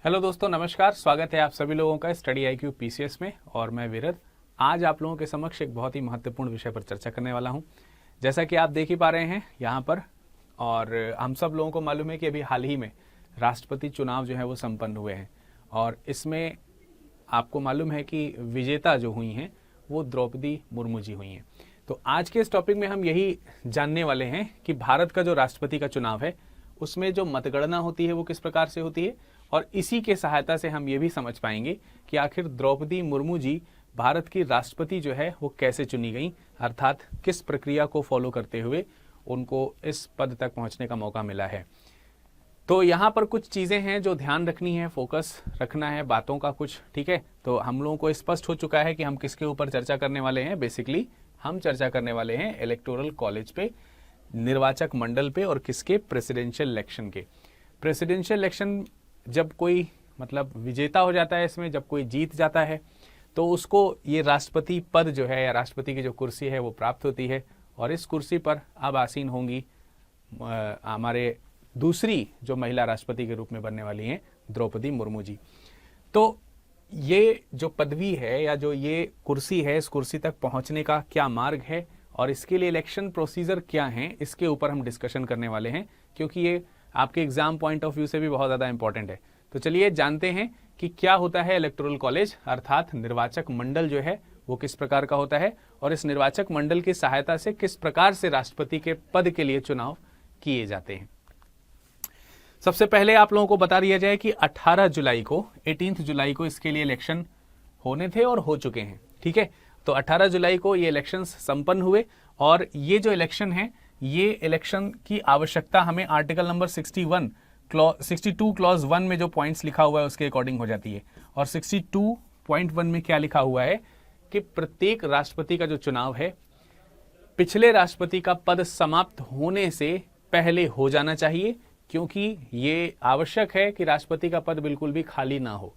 Hello दोस्तों, नमस्कार। स्वागत है आप सभी लोगों का स्टडी IQ PCS में और मैं विरद। आज आप लोगों के समक्ष एक बहुत ही महत्वपूर्ण विषय पर चर्चा करने वाला हूं। जैसा कि आप देख ही पा रहे हैं यहाँ पर, और हम सब लोगों को मालूम है कि अभी हाल ही में राष्ट्रपति चुनाव जो है वो संपन्न हुए हैं और इसमें आपको मालूम है कि विजेता जो हुई हैं वो द्रौपदी मुर्मू जी हुई हैं। तो आज के इस टॉपिक में हम यही जानने वाले हैं कि भारत का जो राष्ट्रपति का चुनाव है उसमें जो मतगणना होती है वो किस प्रकार से होती है, और इसी के सहायता से हम ये भी समझ पाएंगे कि आखिर द्रौपदी मुर्मू जी भारत की राष्ट्रपति जो है वो कैसे चुनी गई, अर्थात किस प्रक्रिया को फॉलो करते हुए उनको इस पद तक पहुंचने का मौका मिला है। तो यहाँ पर कुछ चीज़ें हैं जो ध्यान रखनी है, फोकस रखना है बातों का कुछ, ठीक है। तो हम लोगों को स्पष्ट हो चुका है कि हम किसके ऊपर चर्चा करने वाले हैं। बेसिकली हम चर्चा करने वाले हैं इलेक्टोरल कॉलेज पे, निर्वाचक मंडल पे, और किसके, प्रेसिडेंशियल इलेक्शन के। प्रेसिडेंशियल इलेक्शन जब कोई मतलब विजेता हो जाता है, इसमें जब कोई जीत जाता है तो उसको ये राष्ट्रपति पद जो है या राष्ट्रपति की जो कुर्सी है वो प्राप्त होती है, और इस कुर्सी पर अब आसीन होंगी हमारे दूसरी जो महिला राष्ट्रपति के रूप में बनने वाली हैं द्रौपदी मुर्मू जी। तो ये जो पदवी है या जो ये कुर्सी है, इस कुर्सी तक पहुंचने का क्या मार्ग है और इसके लिए इलेक्शन प्रोसीजर क्या है, इसके ऊपर हम डिस्कशन करने वाले हैं, क्योंकि ये आपके एग्जाम पॉइंट ऑफ व्यू से भी बहुत ज़्यादा इंपॉर्टेंट है। तो चलिए जानते हैं कि क्या होता है इलेक्टोरल कॉलेज, अर्थात निर्वाचक मंडल जो है वो किस प्रकार का होता है, और इस निर्वाचक मंडल की सहायता से किस प्रकार से राष्ट्रपति के पद के लिए चुनाव किए जाते हैं। सबसे पहले आप लोगों को बता दिया जाए कि 18 जुलाई को इसके लिए इलेक्शन होने थे और हो चुके हैं, ठीक है। तो 18 जुलाई को ये इलेक्शंस संपन्न हुए, और ये जो इलेक्शन है, ये इलेक्शन की आवश्यकता हमें आर्टिकल नंबर 62 क्लॉज 1 में जो पॉइंट्स लिखा हुआ है उसके अकॉर्डिंग हो जाती है। और 62.1 में क्या लिखा हुआ है कि प्रत्येक राष्ट्रपति का जो चुनाव है पिछले राष्ट्रपति का पद समाप्त होने से पहले हो जाना चाहिए, क्योंकि ये आवश्यक है कि राष्ट्रपति का पद बिल्कुल भी खाली ना हो।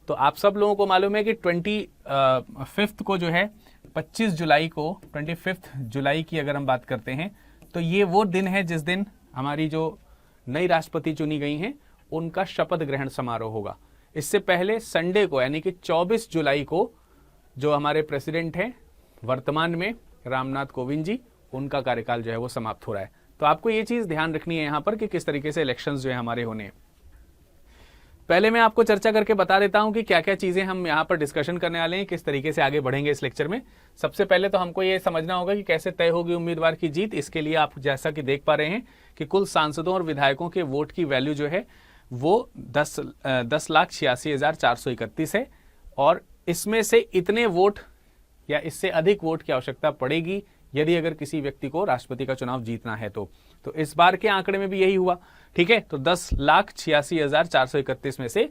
तो आप सब लोगों को मालूम है कि 25 को जो है 25 जुलाई की अगर हम बात करते हैं तो ये वो दिन है जिस दिन हमारी जो नई राष्ट्रपति चुनी गई हैं उनका शपथ ग्रहण समारोह होगा। इससे पहले संडे को यानी कि 24 जुलाई को जो हमारे प्रेसिडेंट हैं वर्तमान में रामनाथ कोविंद जी, उनका कार्यकाल जो है वो समाप्त हो रहा है। तो आपको ये चीज ध्यान रखनी है यहाँ पर कि किस तरीके से इलेक्शंस जो है हमारे होने हैं। पहले मैं आपको चर्चा करके बता देता हूं कि क्या क्या चीजें हम यहाँ पर डिस्कशन करने वाले हैं, किस तरीके से आगे बढ़ेंगे इस लेक्चर में। सबसे पहले तो हमको ये समझना होगा कि कैसे तय होगी उम्मीदवार की जीत। इसके लिए आप जैसा कि देख पा रहे हैं कि कुल सांसदों और विधायकों के वोट की वैल्यू जो है वो 10,86,431 है, और इसमें से इतने वोट या इससे अधिक वोट की आवश्यकता पड़ेगी यदि अगर किसी व्यक्ति को राष्ट्रपति का चुनाव जीतना है तो इस बार के आंकड़े में भी यही हुआ, ठीक है। तो 10,86,431 में से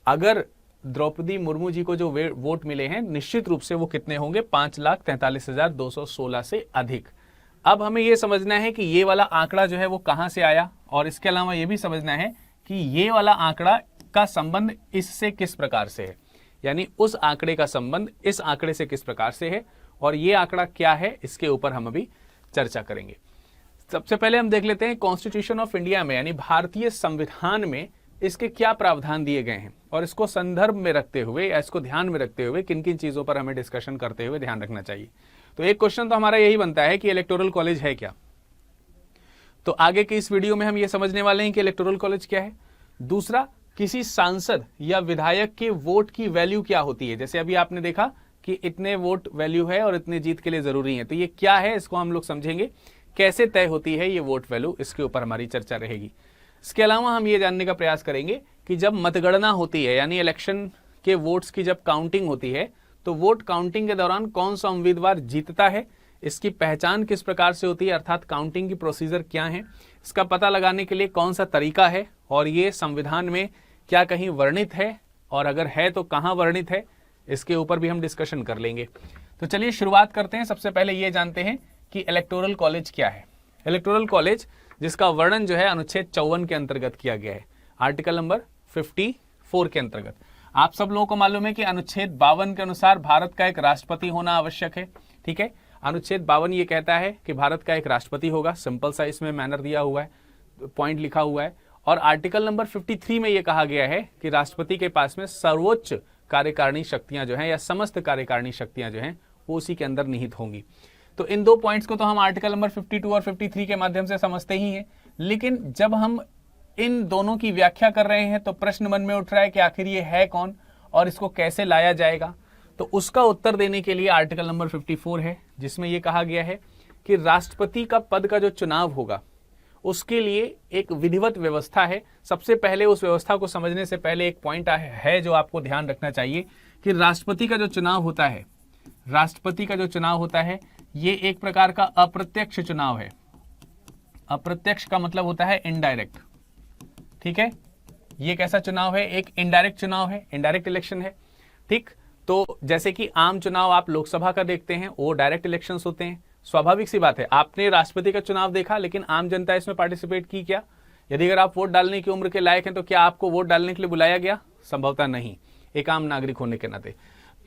अगर द्रौपदी मुर्मू जी को जो वोट मिले हैं निश्चित रूप से वो कितने होंगे, 5,43,216 से अधिक। अब हमें यह समझना है कि ये वाला आंकड़ा जो है वो कहां से आया, और इसके अलावा यह भी समझना है कि ये वाला आंकड़ा का संबंध इससे किस प्रकार से है, यानी उस आंकड़े का संबंध इस आंकड़े से किस प्रकार से है, और ये आंकड़ा क्या है, इसके ऊपर हम अभी चर्चा करेंगे। सबसे पहले हम देख लेते हैं कॉन्स्टिट्यूशन ऑफ इंडिया में यानी भारतीय संविधान में इसके क्या प्रावधान दिए गए हैं, और इसको संदर्भ में रखते हुए या इसको ध्यान में रखते हुए किन किन चीजों पर हमें डिस्कशन करते हुए ध्यान रखना चाहिए। तो एक क्वेश्चन तो हमारा यही बनता है कि इलेक्टोरल कॉलेज है क्या। तो आगे के इस वीडियो में हम ये समझने वाले हैं कि इलेक्टोरल कॉलेज क्या है। दूसरा, किसी सांसद या विधायक के वोट की वैल्यू क्या होती है। जैसे अभी आपने देखा कि इतने वोट वैल्यू है और इतने जीत के लिए जरूरी है, तो ये क्या है इसको हम लोग समझेंगे, कैसे तय होती है ये वोट वैल्यू, इसके ऊपर हमारी चर्चा रहेगी। इसके अलावा हम ये जानने का प्रयास करेंगे कि जब मतगणना होती है यानी इलेक्शन के वोट्स की जब काउंटिंग होती है तो वोट काउंटिंग के दौरान कौन सा उम्मीदवार जीतता है, इसकी पहचान किस प्रकार से होती है, अर्थात काउंटिंग की प्रोसीजर क्या है, इसका पता लगाने के लिए कौन सा तरीका है, और ये संविधान में क्या कहीं वर्णित है, और अगर है तो कहां वर्णित है, इसके ऊपर भी हम डिस्कशन कर लेंगे। तो चलिए शुरुआत करते हैं। सबसे पहले ये जानते हैं कि इलेक्टोरल कॉलेज क्या है। इलेक्टोरल कॉलेज जिसका वर्णन जो है अनुच्छेद 54 के अंतर्गत किया गया है, आर्टिकल नंबर 54 के अंतर्गत। आप सब लोगों को मालूम है कि अनुच्छेद 52 के अनुसार भारत का एक राष्ट्रपति होना आवश्यक है, ठीक है। अनुच्छेद 52 ये कहता है कि भारत का एक राष्ट्रपति होगा, सिंपल सा इसमें मैनर दिया हुआ है, पॉइंट लिखा हुआ है। और आर्टिकल नंबर 53 में यह कहा गया है कि राष्ट्रपति के पास में सर्वोच्च कार्यकारिणी शक्तियां जो हैं या समस्त कार्यकारिणी शक्तियां जो हैं वो उसी के अंदर निहित होंगी। तो इन दो पॉइंट्स को तो हम आर्टिकल नंबर 52 और 53 के माध्यम से समझते ही हैं, लेकिन जब हम इन दोनों की व्याख्या कर रहे हैं तो प्रश्न मन में उठ रहा है कि आखिर ये है कौन और इसको कैसे लाया जाएगा। तो उसका उत्तर देने के लिए आर्टिकल नंबर 54 है, जिसमें यह कहा गया है कि राष्ट्रपति का पद का जो चुनाव होगा उसके लिए एक विधिवत व्यवस्था है। सबसे पहले उस व्यवस्था को समझने से पहले एक पॉइंट है जो आपको ध्यान रखना चाहिए कि राष्ट्रपति का जो चुनाव होता है, राष्ट्रपति का जो चुनाव होता है ये एक प्रकार का अप्रत्यक्ष चुनाव है। अप्रत्यक्ष का मतलब होता है इनडायरेक्ट, ठीक है। ये कैसा चुनाव है? एक इनडायरेक्ट चुनाव है, इनडायरेक्ट इलेक्शन है, ठीक। तो जैसे कि आम चुनाव आप लोकसभा का देखते हैं वो डायरेक्ट इलेक्शंस होते हैं। स्वाभाविक सी बात है, आपने राष्ट्रपति का चुनाव देखा लेकिन आम जनता इसमें पार्टिसिपेट की क्या? यदि अगर आप वोट डालने की उम्र के लायक हैं तो क्या आपको वोट डालने के लिए बुलाया गया? संभवतः नहीं, एक आम नागरिक होने के नाते।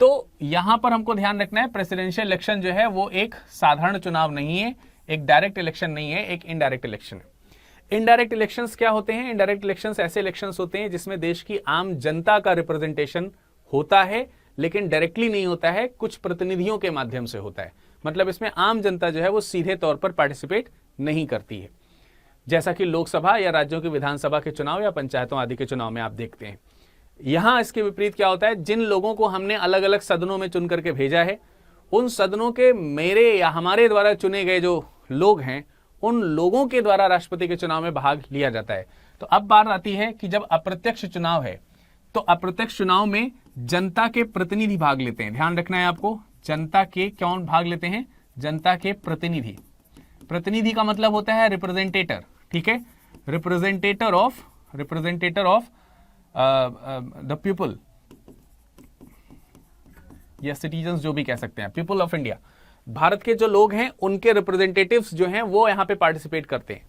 तो यहां पर हमको ध्यान रखना है प्रेसिडेंशियल इलेक्शन जो है वो एक साधारण चुनाव नहीं है, एक डायरेक्ट इलेक्शन नहीं है, एक इनडायरेक्ट इलेक्शन है। इनडायरेक्ट इलेक्शंस क्या होते हैं? इनडायरेक्ट इलेक्शंस ऐसे इलेक्शंस होते हैं जिसमें देश की आम जनता का रिप्रेजेंटेशन होता है, लेकिन डायरेक्टली नहीं होता है, कुछ प्रतिनिधियों के माध्यम से होता है। मतलब इसमें आम जनता जो है वो सीधे तौर पर पार्टिसिपेट नहीं करती है, जैसा कि लोकसभा या राज्यों की विधानसभा के चुनाव या पंचायतों आदि के चुनाव में आप देखते हैं। यहां इसके विपरीत क्या होता है? जिन लोगों को हमने अलग अलग सदनों में चुन करके भेजा है, उन सदनों के मेरे या हमारे द्वारा चुने गए जो लोग हैं उन लोगों के द्वारा राष्ट्रपति के चुनाव में भाग लिया जाता है। तो अब बात आती है कि जब अप्रत्यक्ष चुनाव है तो अप्रत्यक्ष चुनाव में जनता के प्रतिनिधि भाग लेते हैं। ध्यान रखना है आपको, जनता के कौन भाग लेते हैं? जनता के प्रतिनिधि। प्रतिनिधि का मतलब होता है रिप्रेजेंटेटर, ठीक है। रिप्रेजेंटेटर ऑफ द पीपल या सिटीजन्स जो भी कह सकते हैं, पीपल ऑफ इंडिया। भारत के जो लोग हैं उनके रिप्रेजेंटेटिव्स जो हैं वो यहां पे पार्टिसिपेट करते हैं।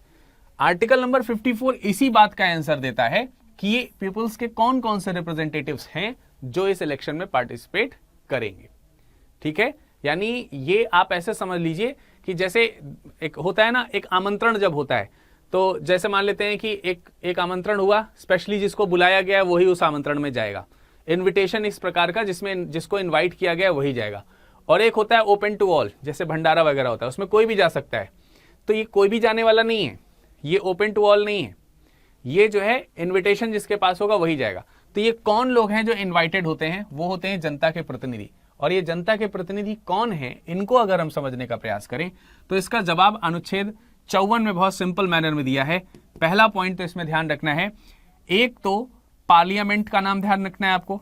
आर्टिकल नंबर 54 इसी बात का आंसर देता है कि ये पीपल्स के कौन कौन से रिप्रेजेंटेटिव्स हैं जो इस इलेक्शन में पार्टिसिपेट करेंगे, ठीक है। यानी ये आप ऐसे समझ लीजिए कि जैसे एक होता है ना, एक आमंत्रण जब होता है तो जैसे मान लेते हैं कि एक आमंत्रण हुआ, स्पेशली जिसको बुलाया गया वही उस आमंत्रण में जाएगा। इनविटेशन इस प्रकार का जिसमें जिसको इनवाइट किया गया वही जाएगा। और एक होता है ओपन टू ऑल, जैसे भंडारा वगैरह होता है, उसमें कोई भी जा सकता है। तो ये कोई भी जाने वाला नहीं है, ये ओपन टू ऑल नहीं है, ये जो है इन्विटेशन जिसके पास होगा वही जाएगा। तो ये कौन लोग हैं जो इन्वाइटेड होते हैं? वो होते हैं जनता के प्रतिनिधि। और ये जनता के प्रतिनिधि कौन है, इनको अगर हम समझने का प्रयास करें तो इसका जवाब अनुच्छेद 54 में बहुत सिंपल मैनर में दिया है। पहला पॉइंट तो इसमें ध्यान रखना है, एक तो पार्लियामेंट का नाम ध्यान रखना है आपको,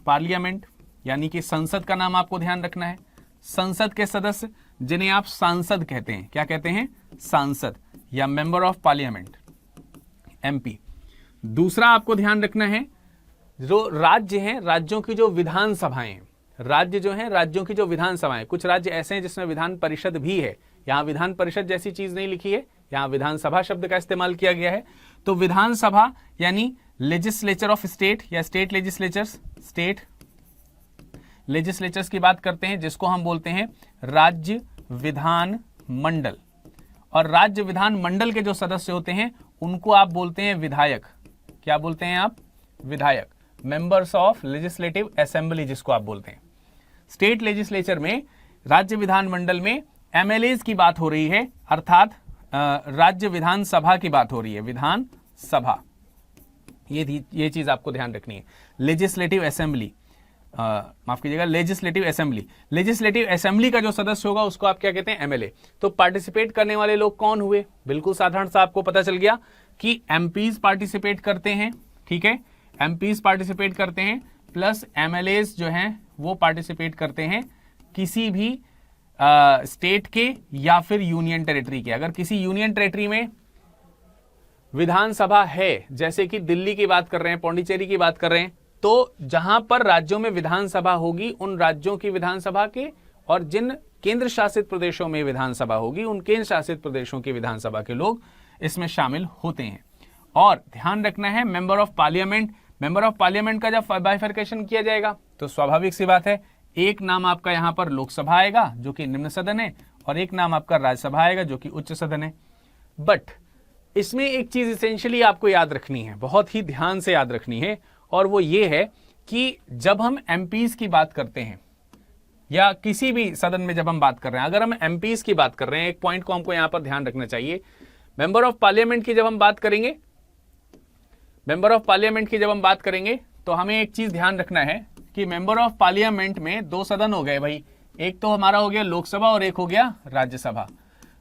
पार्लियामेंट यानी कि संसद का नाम आपको ध्यान रखना है। संसद के सदस्य जिन्हें आप सांसद कहते हैं, क्या कहते हैं? सांसद या मेंबर ऑफ पार्लियामेंट, एमपी। दूसरा आपको ध्यान रखना है जो राज्य हैं, राज्यों की जो विधानसभाएं हैं, राज्य जो हैं राज्यों की जो विधानसभाएं, कुछ राज्य ऐसे हैं जिसमें विधान परिषद भी है। यहां विधान परिषद जैसी चीज नहीं लिखी है, यहां विधानसभा शब्द का इस्तेमाल किया गया है। तो विधानसभा यानी लेजिस्लेचर ऑफ स्टेट या स्टेट लेजिस्लेचर्स, स्टेट लेजिस्लेचर्स की बात करते हैं, जिसको हम बोलते हैं राज्य विधान मंडल। और राज्य विधान मंडल के जो सदस्य होते हैं उनको आप बोलते हैं विधायक। क्या बोलते हैं आप? विधायक, मेंबर्स ऑफ लेजिस्लेटिव असेंबली जिसको आप बोलते हैं। स्टेट लेजिस्लेचर में, राज्य विधान मंडल में एमएलएज की बात हो रही है, अर्थात राज्य विधानसभा की बात हो रही है, विधानसभा। ये चीज आपको ध्यान रखनी है। लेजिस्लेटिव असेंबली, माफ कीजिएगा, लेजिस्लेटिव असेंबली। लेजिस्लेटिव असेंबली का जो सदस्य होगा उसको आप क्या कहते हैं? एमएलए। तो पार्टिसिपेट करने वाले लोग कौन हुए? बिल्कुल साधारण सा आपको पता चल गया कि एमपीज पार्टिसिपेट करते हैं, ठीक है, एमपीज पार्टिसिपेट करते हैं, प्लस एमएलएज जो हैं वो पार्टिसिपेट करते हैं किसी भी स्टेट के या फिर यूनियन टेरिटरी के। अगर किसी यूनियन टेरिटरी में विधानसभा है, जैसे कि दिल्ली की बात कर रहे हैं, पौंडीचेरी की बात कर रहे हैं, तो जहां पर राज्यों में विधानसभा होगी उन राज्यों की विधानसभा के, और जिन केंद्र शासित प्रदेशों में विधानसभा होगी उन केंद्र शासित प्रदेशों की विधानसभा के लोग इसमें शामिल होते हैं। और ध्यान रखना है member of parliament, member of parliament का जब बाइफरकेशन किया जाएगा तो स्वाभाविक सी बात है, एक नाम आपका यहां पर लोकसभा आएगा जो कि निम्न सदन है, और एक नाम आपका राज्यसभा आएगा जो कि उच्च सदन है। बट इसमें एक चीज इसेंशियली आपको याद रखनी है, बहुत ही ध्यान से याद रखनी है, और वो ये है कि जब हम एमपीज की बात करते हैं या किसी भी सदन में जब हम बात कर रहे हैं, अगर हम एमपीज की बात कर रहे हैं, एक पॉइंट को हमको यहां पर ध्यान रखना चाहिए। मेंबर ऑफ पार्लियामेंट की जब हम बात करेंगे, मेंबर ऑफ पार्लियामेंट की जब हम बात करेंगे तो हमें एक चीज ध्यान रखना है कि मेंबर ऑफ पार्लियामेंट में दो सदन हो गए भाई, एक तो हमारा हो गया लोकसभा और एक हो गया राज्यसभा।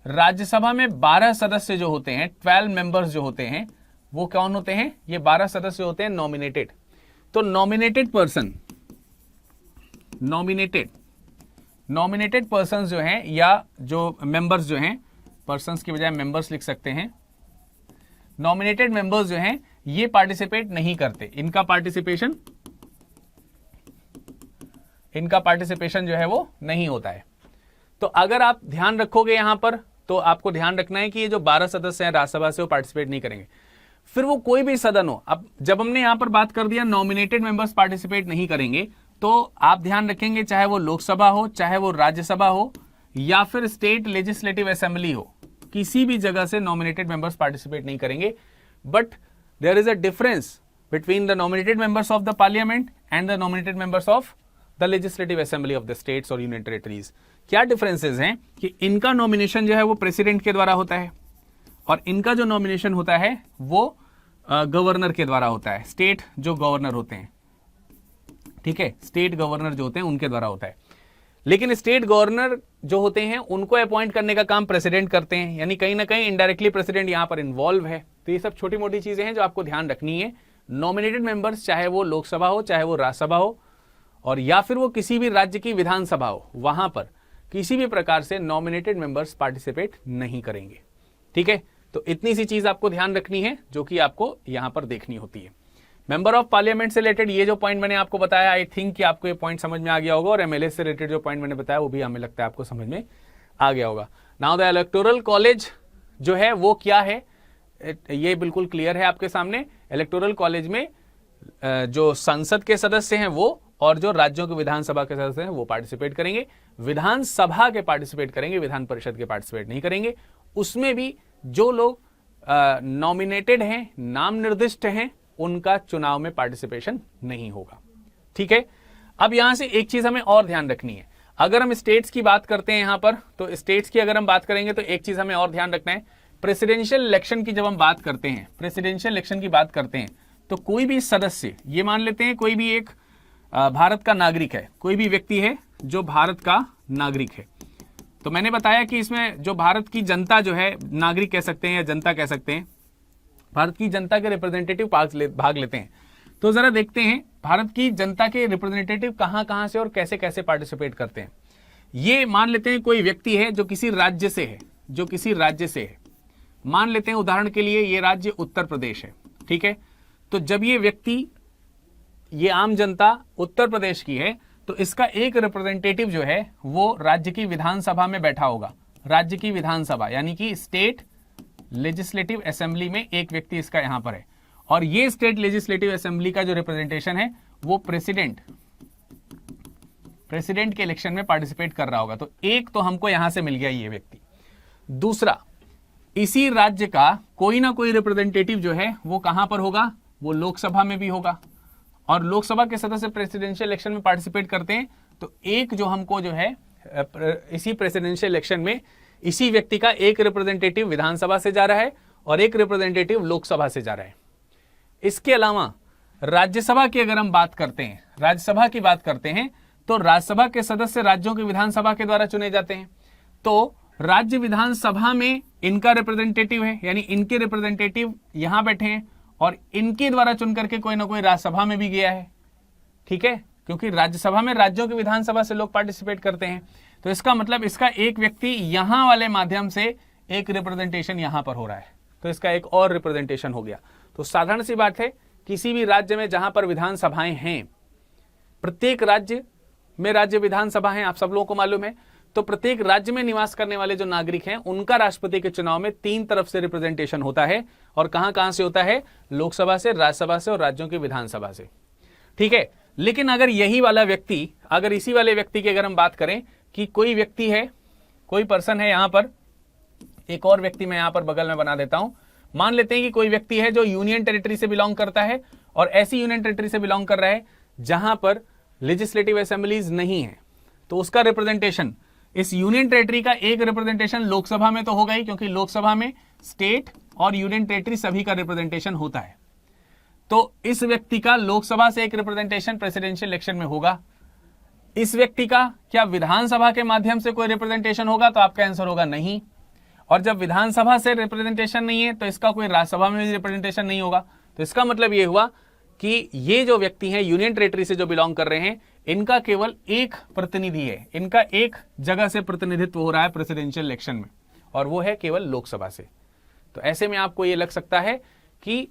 राज्यसभा में 12 सदस्य जो होते हैं, 12 मेंबर्स जो होते हैं, वो कौन होते हैं? ये 12 सदस्य होते हैं नॉमिनेटेड। तो नॉमिनेटेड पर्सन, नॉमिनेटेड पर्सन जो हैं, या जो मेंबर्स जो हैं, पर्संस की बजाय मेंबर्स लिख सकते हैं, नॉमिनेटेड मेंबर्स जो हैं ये पार्टिसिपेट नहीं करते, इनका पार्टिसिपेशन जो है वो नहीं होता है। तो अगर आप ध्यान रखोगे यहां पर, तो आपको ध्यान रखना है कि ये जो 12 सदस्य हैं राज्यसभा से, वो पार्टिसिपेट नहीं करेंगे। फिर वो कोई भी सदन हो, अब जब हमने यहां पर बात कर दिया नॉमिनेटेड मेंबर्स पार्टिसिपेट नहीं करेंगे, तो आप ध्यान रखेंगे चाहे वो लोकसभा हो, चाहे वो राज्यसभा हो, या फिर स्टेट लेजिस्लेटिव असेंबली हो, किसी भी जगह से नॉमिनेटेड मेंबर्स पार्टिसिपेट नहीं करेंगे। But there is a difference between the nominated members of the parliament and the nominated members of the legislative assembly of the states और यूनियन टेरिटरीज। क्या differences हैं कि इनका नॉमिनेशन जो है वो प्रेसिडेंट के द्वारा होता है, और इनका जो नॉमिनेशन होता है वो गवर्नर के द्वारा होता है, स्टेट जो गवर्नर होते हैं, ठीक है, स्टेट गवर्नर जो होते हैं उनके द्वारा होता है। लेकिन स्टेट गवर्नर जो होते हैं उनको अपॉइंट करने का काम प्रेसिडेंट करते हैं, यानी कहीं ना कहीं इनडायरेक्टली प्रेसिडेंट यहां पर इन्वॉल्व है। तो ये सब छोटी मोटी चीजें हैं जो आपको ध्यान रखनी है। नॉमिनेटेड मेंबर्स चाहे वो लोकसभा हो, चाहे वो राज्यसभा हो, और या फिर वो किसी भी राज्य की विधानसभा हो, वहां पर किसी भी प्रकार से नॉमिनेटेड मेंबर्स पार्टिसिपेट नहीं करेंगे। ठीक है, तो इतनी सी चीज आपको ध्यान रखनी है जो कि आपको यहां पर देखनी होती है। मेंबर ऑफ पार्लियामेंट से रिलेटेड ये जो पॉइंट मैंने आपको बताया, आई थिंक कि आपको ये पॉइंट समझ में आ गया होगा, और एमएलए से रिलेटेड जो पॉइंट मैंने बताया वो भी हमें लगता है आपको समझ में आ गया होगा। नाउ द इलेक्टोरल कॉलेज जो है वो क्या है, ये बिल्कुल क्लियर है आपके सामने। इलेक्टोरल कॉलेज में जो संसद के सदस्य हैं वो, और जो राज्यों के विधानसभा के सदस्य हैं वो पार्टिसिपेट करेंगे। विधानसभा के पार्टिसिपेट करेंगे, विधान परिषद के पार्टिसिपेट नहीं करेंगे। उसमें भी जो लोग नॉमिनेटेड हैं, नाम निर्दिष्ट हैं, उनका चुनाव में पार्टिसिपेशन नहीं होगा। ठीक है, अब यहां से एक चीज हमें और ध्यान रखनी है। अगर हम स्टेट्स की बात करते हैं यहां पर, तो स्टेट्स की अगर हम बात करेंगे तो एक चीज हमें और ध्यान रखना है। प्रेसिडेंशियल इलेक्शन की जब हम बात करते हैं, प्रेसिडेंशियल इलेक्शन की बात करते हैं, तो कोई भी सदस्य, ये मान लेते हैं कोई भी एक भारत का नागरिक है, कोई भी व्यक्ति है जो भारत का नागरिक है। तो मैंने बताया कि इसमें जो भारत की जनता जो है, नागरिक कह सकते हैं या जनता कह सकते हैं, भारत की जनता के रिप्रेजेंटेटिव भाग लेते हैं। तो जरा देखते हैं भारत की जनता के रिप्रेजेंटेटिव कहां कहां से और कैसे कैसे पार्टिसिपेट करते हैं। ये मान लेते हैं कोई व्यक्ति है जो किसी राज्य से है, जो किसी राज्य से है, मान लेते हैं उदाहरण के लिए ये राज्य उत्तर प्रदेश है। ठीक है, तो जब ये व्यक्ति, ये आम जनता उत्तर प्रदेश की है, तो इसका एक रिप्रेजेंटेटिव जो है वो राज्य की विधानसभा में बैठा होगा। राज्य की विधानसभा यानी कि स्टेट लेजिस्लेटिव असेंबली में एक व्यक्ति इसका यहां पर है, और ये स्टेट लेजिस्लेटिव असेंबली का जो रिप्रेजेंटेशन है वो प्रेसिडेंट के इलेक्शन में पार्टिसिपेट कर रहा होगा। तो एक तो हमको यहां से मिल गया ये व्यक्ति। दूसरा, इसी राज्य का कोई ना कोई रिप्रेजेंटेटिव जो है वो कहां पर होगा, वो लोकसभा में भी होगा, और लोकसभा के सदस्य प्रेसिडेंशियल इलेक्शन में पार्टिसिपेट करते हैं। तो एक जो हमको जो है इसी प्रेसिडेंशियल इलेक्शन में इसी व्यक्ति का एक रिप्रेजेंटेटिव विधानसभा से जा रहा है और एक रिप्रेजेंटेटिव लोकसभा से जा रहा है। इसके अलावा राज्यसभा की अगर हम बात करते हैं, राज्यसभा की बात करते हैं, तो राज्यसभा के सदस्य राज्यों की विधानसभा के द्वारा चुने जाते हैं। तो राज्य विधानसभा में इनका रिप्रेजेंटेटिव है, यानी इनके रिप्रेजेंटेटिव यहां बैठे हैं, और इनके द्वारा चुन करके कोई ना कोई राज्यसभा में भी गया है। ठीक है, क्योंकि राज्यसभा में राज्यों की विधानसभा से लोग पार्टिसिपेट करते हैं। तो इसका मतलब इसका एक व्यक्ति यहां वाले माध्यम से एक रिप्रेजेंटेशन यहां पर हो रहा है, तो इसका एक और रिप्रेजेंटेशन हो गया। तो साधारण सी बात है, किसी भी राज्य में जहां पर विधानसभाएं हैं, प्रत्येक राज्य में राज्य विधानसभा है, आप सब लोगों को मालूम है। तो प्रत्येक राज्य में निवास करने वाले जो नागरिक हैं उनका राष्ट्रपति के चुनाव में 3 तरफ से रिप्रेजेंटेशन होता है, और कहां कहां से होता है, लोकसभा से, राज्यसभा से और राज्यों की विधानसभा से। ठीक है, लेकिन अगर यही वाला व्यक्ति, अगर इसी वाले व्यक्ति की अगर हम बात करें कि कोई व्यक्ति है, कोई पर्सन है यहां पर, एक और व्यक्ति मैं यहां पर बगल में बना देता हूं, मान लेते हैं कि कोई व्यक्ति है जो यूनियन टेरिटरी से बिलोंग करता है और ऐसी यूनियन टेरिटरी से बिलोंग कर रहा है जहां पर लेजिस्लेटिव असेंबलीज नहीं है, तो उसका रिप्रेजेंटेशन, इस यूनियन टेरिटरी का एक रिप्रेजेंटेशन लोकसभा में तो होगा ही, क्योंकि लोकसभा में स्टेट और यूनियन टेरिटरी सभी का रिप्रेजेंटेशन होता है। तो इस व्यक्ति का लोकसभा से एक रिप्रेजेंटेशन प्रेसिडेंशियल इलेक्शन में होगा। इस व्यक्ति का क्या विधानसभा के माध्यम से कोई रिप्रेजेंटेशन होगा? तो आपका आंसर होगा नहीं। और जब विधानसभा से रिप्रेजेंटेशन नहीं है तो इसका कोई राज्यसभा में भी रिप्रेजेंटेशन नहीं होगा। तो इसका मतलब यह हुआ कि ये जो व्यक्ति हैं यूनियन टेरिटरी से जो बिलोंग कर रहे हैं, इनका केवल एक प्रतिनिधि है, इनका एक जगह से प्रतिनिधित्व हो रहा है प्रेसिडेंशियल इलेक्शन में, और वो है केवल लोकसभा से। तो ऐसे में आपको ये लग सकता है कि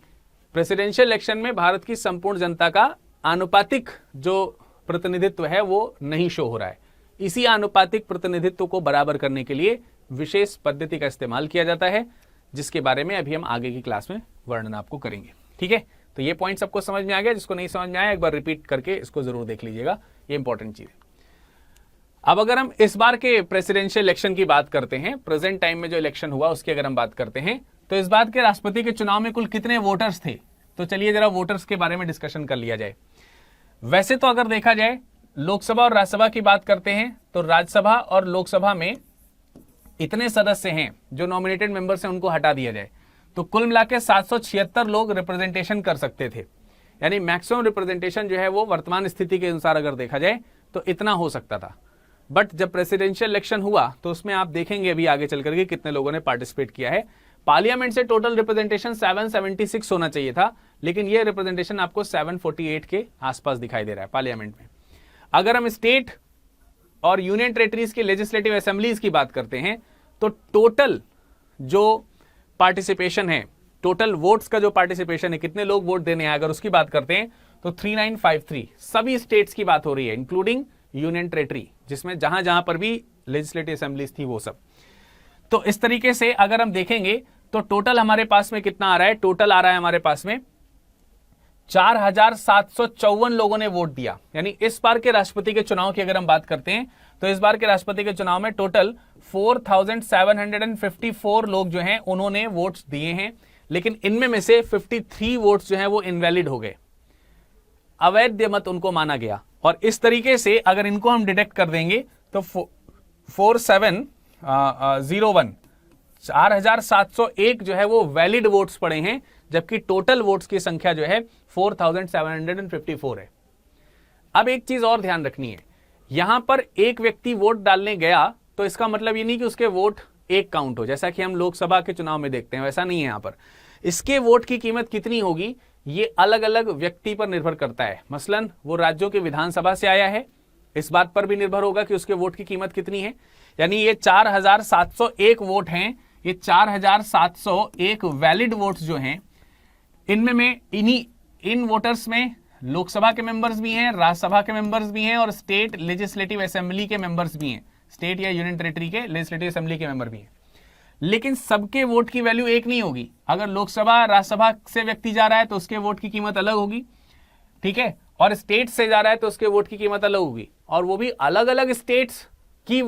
प्रेसिडेंशियल इलेक्शन में भारत की संपूर्ण जनता का आनुपातिक जो प्रतिनिधित्व है वो नहीं शो हो रहा है। इसी आनुपातिक प्रतिनिधित्व को बराबर करने के लिए विशेष पद्धति का इस्तेमाल किया जाता है, जिसके बारे में अभी हम आगे की क्लास में वर्णन आपको करेंगे। ठीक है, तो ये पॉइंट सबको समझ में आ गया? जिसको नहीं समझ में आया एक बार रिपीट करके इसको जरूर देख लीजिएगा, ये इंपॉर्टेंट चीज है। अब अगर हम इस बार के प्रेसिडेंशियल इलेक्शन की बात करते हैं, प्रेजेंट टाइम में जो इलेक्शन हुआ उसकी अगर हम बात करते हैं, तो इस बार के राष्ट्रपति के चुनाव में कुल कितने वोटर्स थे? तो चलिए जरा वोटर्स के बारे में डिस्कशन कर लिया जाए। वैसे तो अगर देखा जाए लोकसभा और राज्यसभा की बात करते हैं तो राज्यसभा और लोकसभा में इतने सदस्य हैं जो नॉमिनेटेड मेंबर्स हैं उनको हटा दिया जाए तो कुल मिला के 776 लोग रिप्रेजेंटेशन कर सकते थे। यानी मैक्सिमम रिप्रेजेंटेशन जो है वो वर्तमान स्थिति के अनुसार अगर देखा जाए तो इतना हो सकता था। बट जब प्रेसिडेंशियल इलेक्शन हुआ तो उसमें आप देखेंगे अभी आगे चल करके कितने लोगों ने पार्टिसिपेट किया है। पार्लियामेंट से टोटल रिप्रेजेंटेशन 776 होना चाहिए था, लेकिन यह रिप्रेजेंटेशन आपको 748 के आसपास दिखाई दे रहा है पार्लियामेंट में। अगर हम स्टेट और यूनियन टेरिटरीज की लेजिस्लेटिव असेंबलीज की बात करते हैं तो टोटल जो पार्टिसिपेशन है, टोटल वोट्स का जो पार्टिसिपेशन है, कितने लोग वोट देने हैं, अगर उसकी बात करते हैं तो 3953 सभी स्टेट्स की बात हो रही है, इंक्लूडिंग यूनियन टेरिटरी, जिसमें जहां जहां पर भी लेजिस्लेटिव असेंबलीज थी वो सब। तो इस तरीके से अगर हम देखेंगे तो टोटल हमारे पास में कितना आ रहा है? टोटल आ रहा है हमारे पास में 4754 लोगों ने वोट दिया। यानी इस बार के राष्ट्रपति के चुनाव की अगर हम बात करते हैं तो इस बार के राष्ट्रपति के चुनाव में टोटल 4754 लोग जो हैं उन्होंने वोट्स दिए हैं, लेकिन इनमें में से 53 वोट्स जो हैं वो इनवैलिड हो गए, अवैध मत उनको माना गया। और इस तरीके से अगर इनको हम डिटेक्ट कर देंगे तो 4701 जो है वो वैलिड वोट्स पड़े हैं, जबकि टोटल वोट्स की संख्या जो है 4754 है। अब एक चीज और ध्यान रखनी है, यहां पर एक व्यक्ति वोट डालने गया तो इसका मतलब ये नहीं कि उसके वोट एक काउंट हो, जैसा कि हम लोकसभा के चुनाव में देखते हैं, वैसा नहीं है। यहां पर इसके वोट की कीमत कितनी होगी ये अलग अलग व्यक्ति पर निर्भर करता है। मसलन वो राज्यों की विधानसभा से आया है, इस बात पर भी निर्भर होगा कि उसके वोट की कीमत कितनी है। यानी ये 4701 वोट हैं, ये 4701 वैलिड वोट्स जो हैं, इनमें में इन वोटर्स में लोकसभा के मेंबर्स भी हैं, राज्यसभा के मेंबर्स भी हैं और स्टेट लेजिस्लेटिव असेंबली के मेंबर्स भी हैं, स्टेट या यूनियन टेरिटरी के लेजिस्लेटिव असेंबली के मेंबर भी हैं। लेकिन सबके वोट की वैल्यू एक नहीं होगी। अगर लोकसभा राज्यसभा से व्यक्ति जा रहा है तो उसके वोट की कीमत अलग होगी, ठीक है, और स्टेट से जा रहा है तो उसके वोट की कीमत अलग होगी, और वो भी अलग अलग स्टेट्स की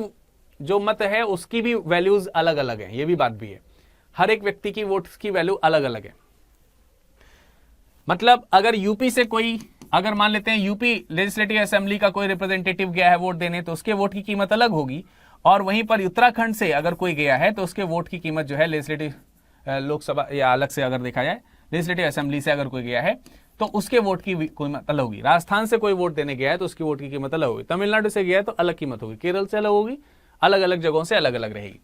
जो मत है उसकी भी वैल्यूज अलग अलग है। ये भी बात भी है, हर एक व्यक्ति की वोट की वैल्यू अलग अलग है। मतलब अगर यूपी से कोई, अगर मान लेते हैं यूपी लेजिस्लेटिव असेंबली का कोई रिप्रेजेंटेटिव गया है वोट देने तो उसके वोट की कीमत अलग होगी, और वहीं पर उत्तराखंड से अगर कोई गया है तो उसके वोट की कीमत जो है लेजिस्लेटिव लोकसभा या अलग से अगर देखा जाए लेजिस्लेटिव असेंबली से अगर कोई गया है तो उसके वोट की कीमत अलग होगी। राजस्थान से कोई वोट देने गया है तो उसकी वोट की कीमत अलग होगी, तमिलनाडु से गया है तो अलग कीमत होगी, केरल से अलग होगी, अलग अलग जगहों से अलग अलग रहेगी।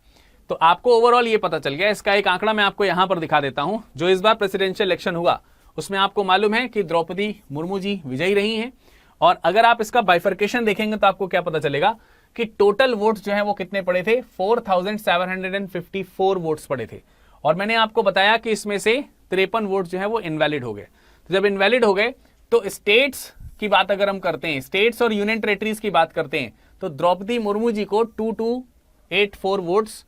तो आपको ओवरऑल ये पता चल गया। इसका एक आंकड़ा मैं आपको यहां पर दिखा देता हूं। जो इस बार प्रेसिडेंशियल इलेक्शन हुआ उसमें आपको मालूम है कि द्रौपदी मुर्मू जी विजयी रही हैं, और अगर आप इसका बाइफर्केशन देखेंगे तो आपको क्या पता चलेगा कि टोटल वोट्स जो है वो कितने पड़े थे? 4754 वोट्स पड़े थे, और मैंने आपको बताया कि इसमें से 53 वोट जो है वो इनवैलिड हो गए। तो जब इनवैलिड हो गए तो स्टेट्स की बात अगर हम करते हैं, स्टेट्स और यूनियन टेरिटरीज की बात करते हैं, तो द्रौपदी मुर्मू जी को 2284 वोट्स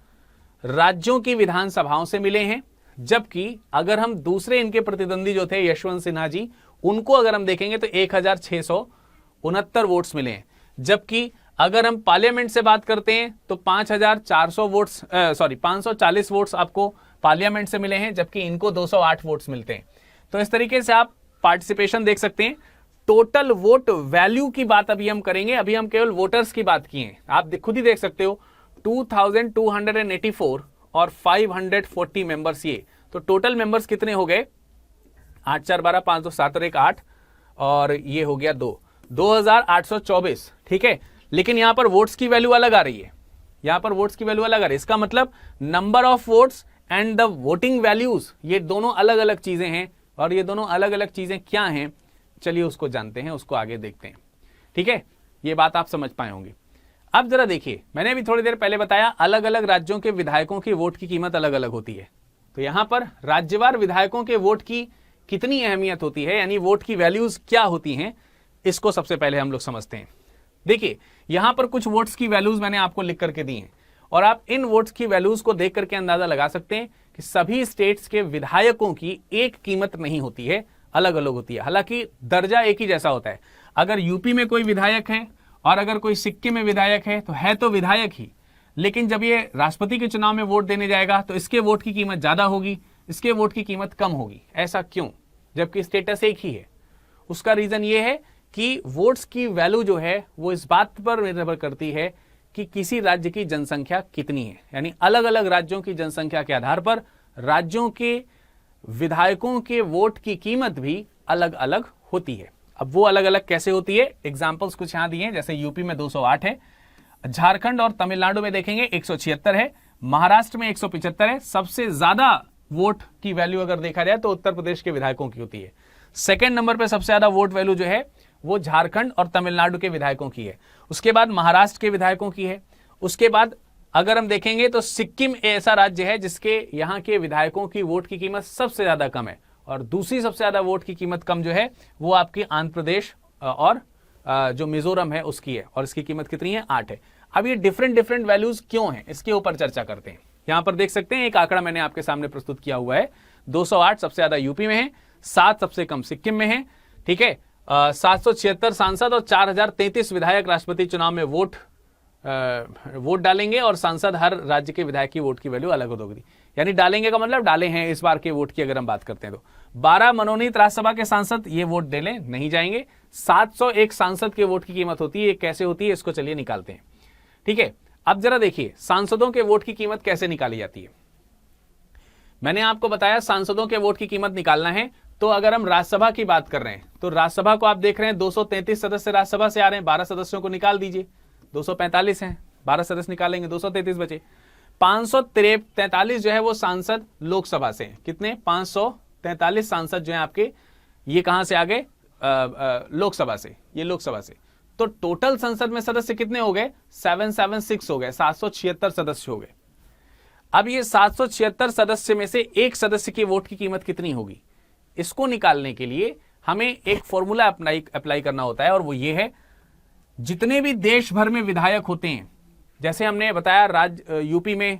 राज्यों की विधानसभाओं से मिले हैं, जबकि अगर हम दूसरे इनके प्रतिद्वंदी जो थे यशवंत सिन्हा जी, उनको अगर हम देखेंगे तो 1669 वोट्स मिले हैं। जबकि अगर हम पार्लियामेंट से बात करते हैं तो 5400 वोट्स 540 वोट्स आपको पार्लियामेंट से मिले हैं, जबकि इनको 208 वोट्स मिलते हैं। तो इस तरीके से आप पार्टिसिपेशन देख सकते हैं। टोटल वोट वैल्यू की बात अभी हम करेंगे, अभी हम केवल वोटर्स की बात किए हैं। आप खुद ही देख सकते हो 2284 और 540 मेंबर्स, ये तो टोटल मेंबर्स कितने हो गए? 8 4 12 5 2 7 और 1 8, और ये हो गया 2824। ठीक है, लेकिन यहां पर वोट्स की वैल्यू अलग आ रही है, यहां पर वोट्स की वैल्यू अलग आ रही है। इसका मतलब number of votes and the voting values, ये दोनों अलग अलग चीजें हैं। और ये दोनों अलग अलग चीजें क्या हैं, चलिए उसको जानते हैं, उसको आगे देखते हैं। ठीक है, ये बात आप समझ पाए होंगे। अब जरा देखिए, मैंने अभी थोड़ी देर पहले बताया अलग अलग राज्यों के विधायकों की वोट की कीमत अलग अलग होती है। तो यहां पर राज्यवार विधायकों के वोट की कितनी अहमियत होती है, यानी वोट की वैल्यूज क्या होती हैं, इसको सबसे पहले हम लोग समझते हैं। देखिए, यहां पर कुछ वोट्स की वैल्यूज मैंने आपको लिख करके दी हैं, और आप इन वोट्स की वैल्यूज को देख करके अंदाजा लगा सकते हैं कि सभी स्टेट्स के विधायकों की एक कीमत नहीं होती है, अलग अलग होती है। हालांकि दर्जा एक ही जैसा होता है। अगर यूपी में कोई विधायक है और अगर कोई सिक्किम में विधायक है तो विधायक ही, लेकिन जब ये राष्ट्रपति के चुनाव में वोट देने जाएगा तो इसके वोट की कीमत ज्यादा होगी, इसके वोट की कीमत कम होगी। ऐसा क्यों, जबकि स्टेटस एक ही है? उसका रीजन ये है कि वोट्स की वैल्यू जो है वो इस बात पर निर्भर करती है कि किसी राज्य की जनसंख्या कितनी है, यानी अलग अलग राज्यों की जनसंख्या के आधार पर राज्यों के विधायकों के वोट की कीमत भी अलग अलग होती है। अब वो अलग अलग कैसे होती है, एग्जांपल्स कुछ यहां दिए हैं। जैसे यूपी में 208 है, झारखंड और तमिलनाडु में देखेंगे 176 है, महाराष्ट्र में 175 है। सबसे ज्यादा वोट की वैल्यू अगर देखा जाए तो उत्तर प्रदेश के विधायकों की होती है। सेकेंड नंबर पर सबसे ज्यादा वोट वैल्यू जो है वो झारखंड और तमिलनाडु के विधायकों की है। उसके बाद महाराष्ट्र के विधायकों की है। उसके बाद अगर हम देखेंगे तो सिक्किम ऐसा राज्य है जिसके यहाँ के विधायकों की वोट की कीमत सबसे ज्यादा कम है, और दूसरी सबसे ज्यादा वोट की कीमत कम जो है वो आपकी आंध्र प्रदेश और जो मिजोरम है उसकी है, और इसकी कीमत कितनी है? 8 है। अब ये डिफरेंट वैल्यूज क्यों हैं, इसके ऊपर चर्चा करते हैं। यहां पर देख सकते हैं एक आंकड़ा मैंने आपके सामने प्रस्तुत किया हुआ है। 208 सबसे ज्यादा यूपी में है, 7 सबसे कम सिक्किम में है। ठीक है, 776 सांसद और 4033 विधायक राष्ट्रपति चुनाव में वोट डालेंगे, और सांसद हर राज्य के विधायक की वोट की वैल्यू अलग होगी। यानी डालेंगे का मतलब डाले हैं इस बार के वोट की अगर हम बात करते हैं तो 12 मनोनीत राज्यसभा के सांसद ये वोट देने नहीं जाएंगे। 701 सांसद के वोट की कीमत होती है, कैसे होती है इसको चलिए निकालते हैं। ठीक है, अब जरा देखिए सांसदों के वोट की कीमत कैसे निकाली जाती है। मैंने आपको बताया सांसदों के वोट की कीमत निकालना है, तो अगर हम राज्यसभा की बात कर रहे हैं तो राज्यसभा को आप देख रहे हैं 233 सदस्य राज्यसभा से आ रहे हैं, 12 सदस्यों को निकाल दीजिए, 245 हैं, 12 सदस्य निकालेंगे 233 बचे। 543 जो है वो सांसद लोकसभा से, कितने? 543 सांसद जो है आपके, ये कहां से आ गए? लोकसभा से, ये लोकसभा से। तो टोटल संसद में सदस्य कितने हो गए? 776 हो गए, 776 सदस्य हो गए। अब ये 776 सदस्य में से एक सदस्य की वोट की कीमत कितनी होगी, इसको निकालने के लिए हमें एक फॉर्मूला अप्लाई करना होता है, और वो ये है, जितने भी देश भर में विधायक होते हैं, जैसे हमने बताया यूपी में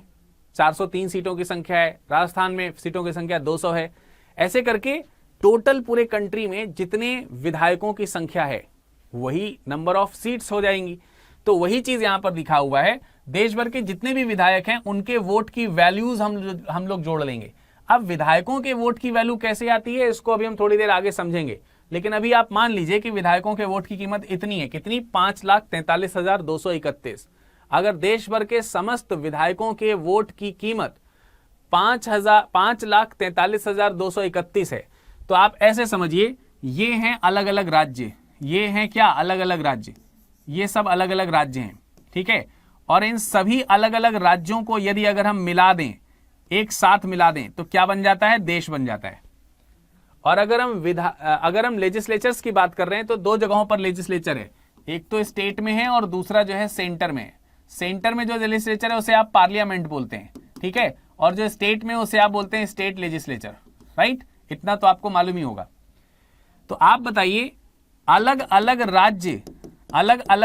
403 सीटों की संख्या है, राजस्थान में सीटों की संख्या 200 है, ऐसे करके टोटल पूरे कंट्री में जितने विधायकों की संख्या है वही नंबर ऑफ सीट्स हो जाएंगी। तो वही चीज यहां पर लिखा हुआ है, देश भर के जितने भी विधायक हैं उनके वोट की वैल्यूज हम लोग जोड़ लेंगे। अब विधायकों के वोट की वैल्यू कैसे आती है इसको अभी हम थोड़ी देर आगे समझेंगे, लेकिन अभी आप मान लीजिए कि विधायकों के वोट की कीमत इतनी है, कितनी? 5,43,231। अगर देश भर के समस्त विधायकों के वोट की कीमत 5,43,231 है, तो आप ऐसे समझिए ये हैं अलग अलग राज्य, ये हैं क्या? अलग अलग राज्य, ये सब अलग अलग राज्य हैं। ठीक है, और इन सभी अलग अलग राज्यों को यदि अगर हम मिला दें, एक साथ मिला दें, तो क्या बन जाता है? देश बन जाता है। और अगर हम लेजिस्लेचर्स की बात कर रहे हैं तो दो जगहों पर लेजिस्लेचर है, एक तो स्टेट में है और दूसरा जो है सेंटर में है। सेंटर में जो लेजिस्लेचर है उसे आप पार्लियामेंट बोलते हैं, ठीक है, और जो स्टेट में उसे आप बोलते हैं स्टेट लेजिस्लेचर, राइट? इतना तो आपको मालूम ही होगा। तो आप बताइए अलग अलग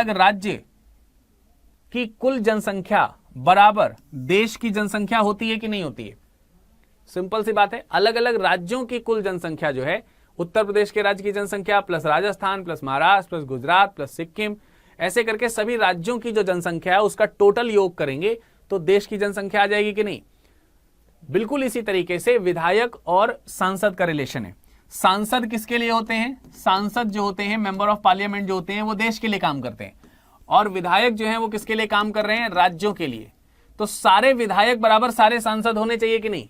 राज्य की कुल जनसंख्या बराबर देश की जनसंख्या होती है कि नहीं होती है? सिंपल सी बात है, अलग अलग राज्यों की कुल जनसंख्या जो है, उत्तर प्रदेश के राज्य की जनसंख्या plus Rajasthan plus Maharashtra plus Gujarat plus Sikkim, ऐसे करके सभी राज्यों की जो जनसंख्या है उसका टोटल योग करेंगे तो देश की जनसंख्या आ जाएगी कि नहीं? बिल्कुल इसी तरीके से विधायक और सांसद का रिलेशन है। सांसद किसके लिए होते हैं? सांसद जो होते हैं, मेंबर ऑफ पार्लियामेंट जो होते हैं, वो देश के लिए काम करते हैं, और विधायक जो हैं वो किसके लिए काम कर रहे हैं? राज्यों के लिए। तो सारे विधायक बराबर सारे सांसद होने चाहिए कि नहीं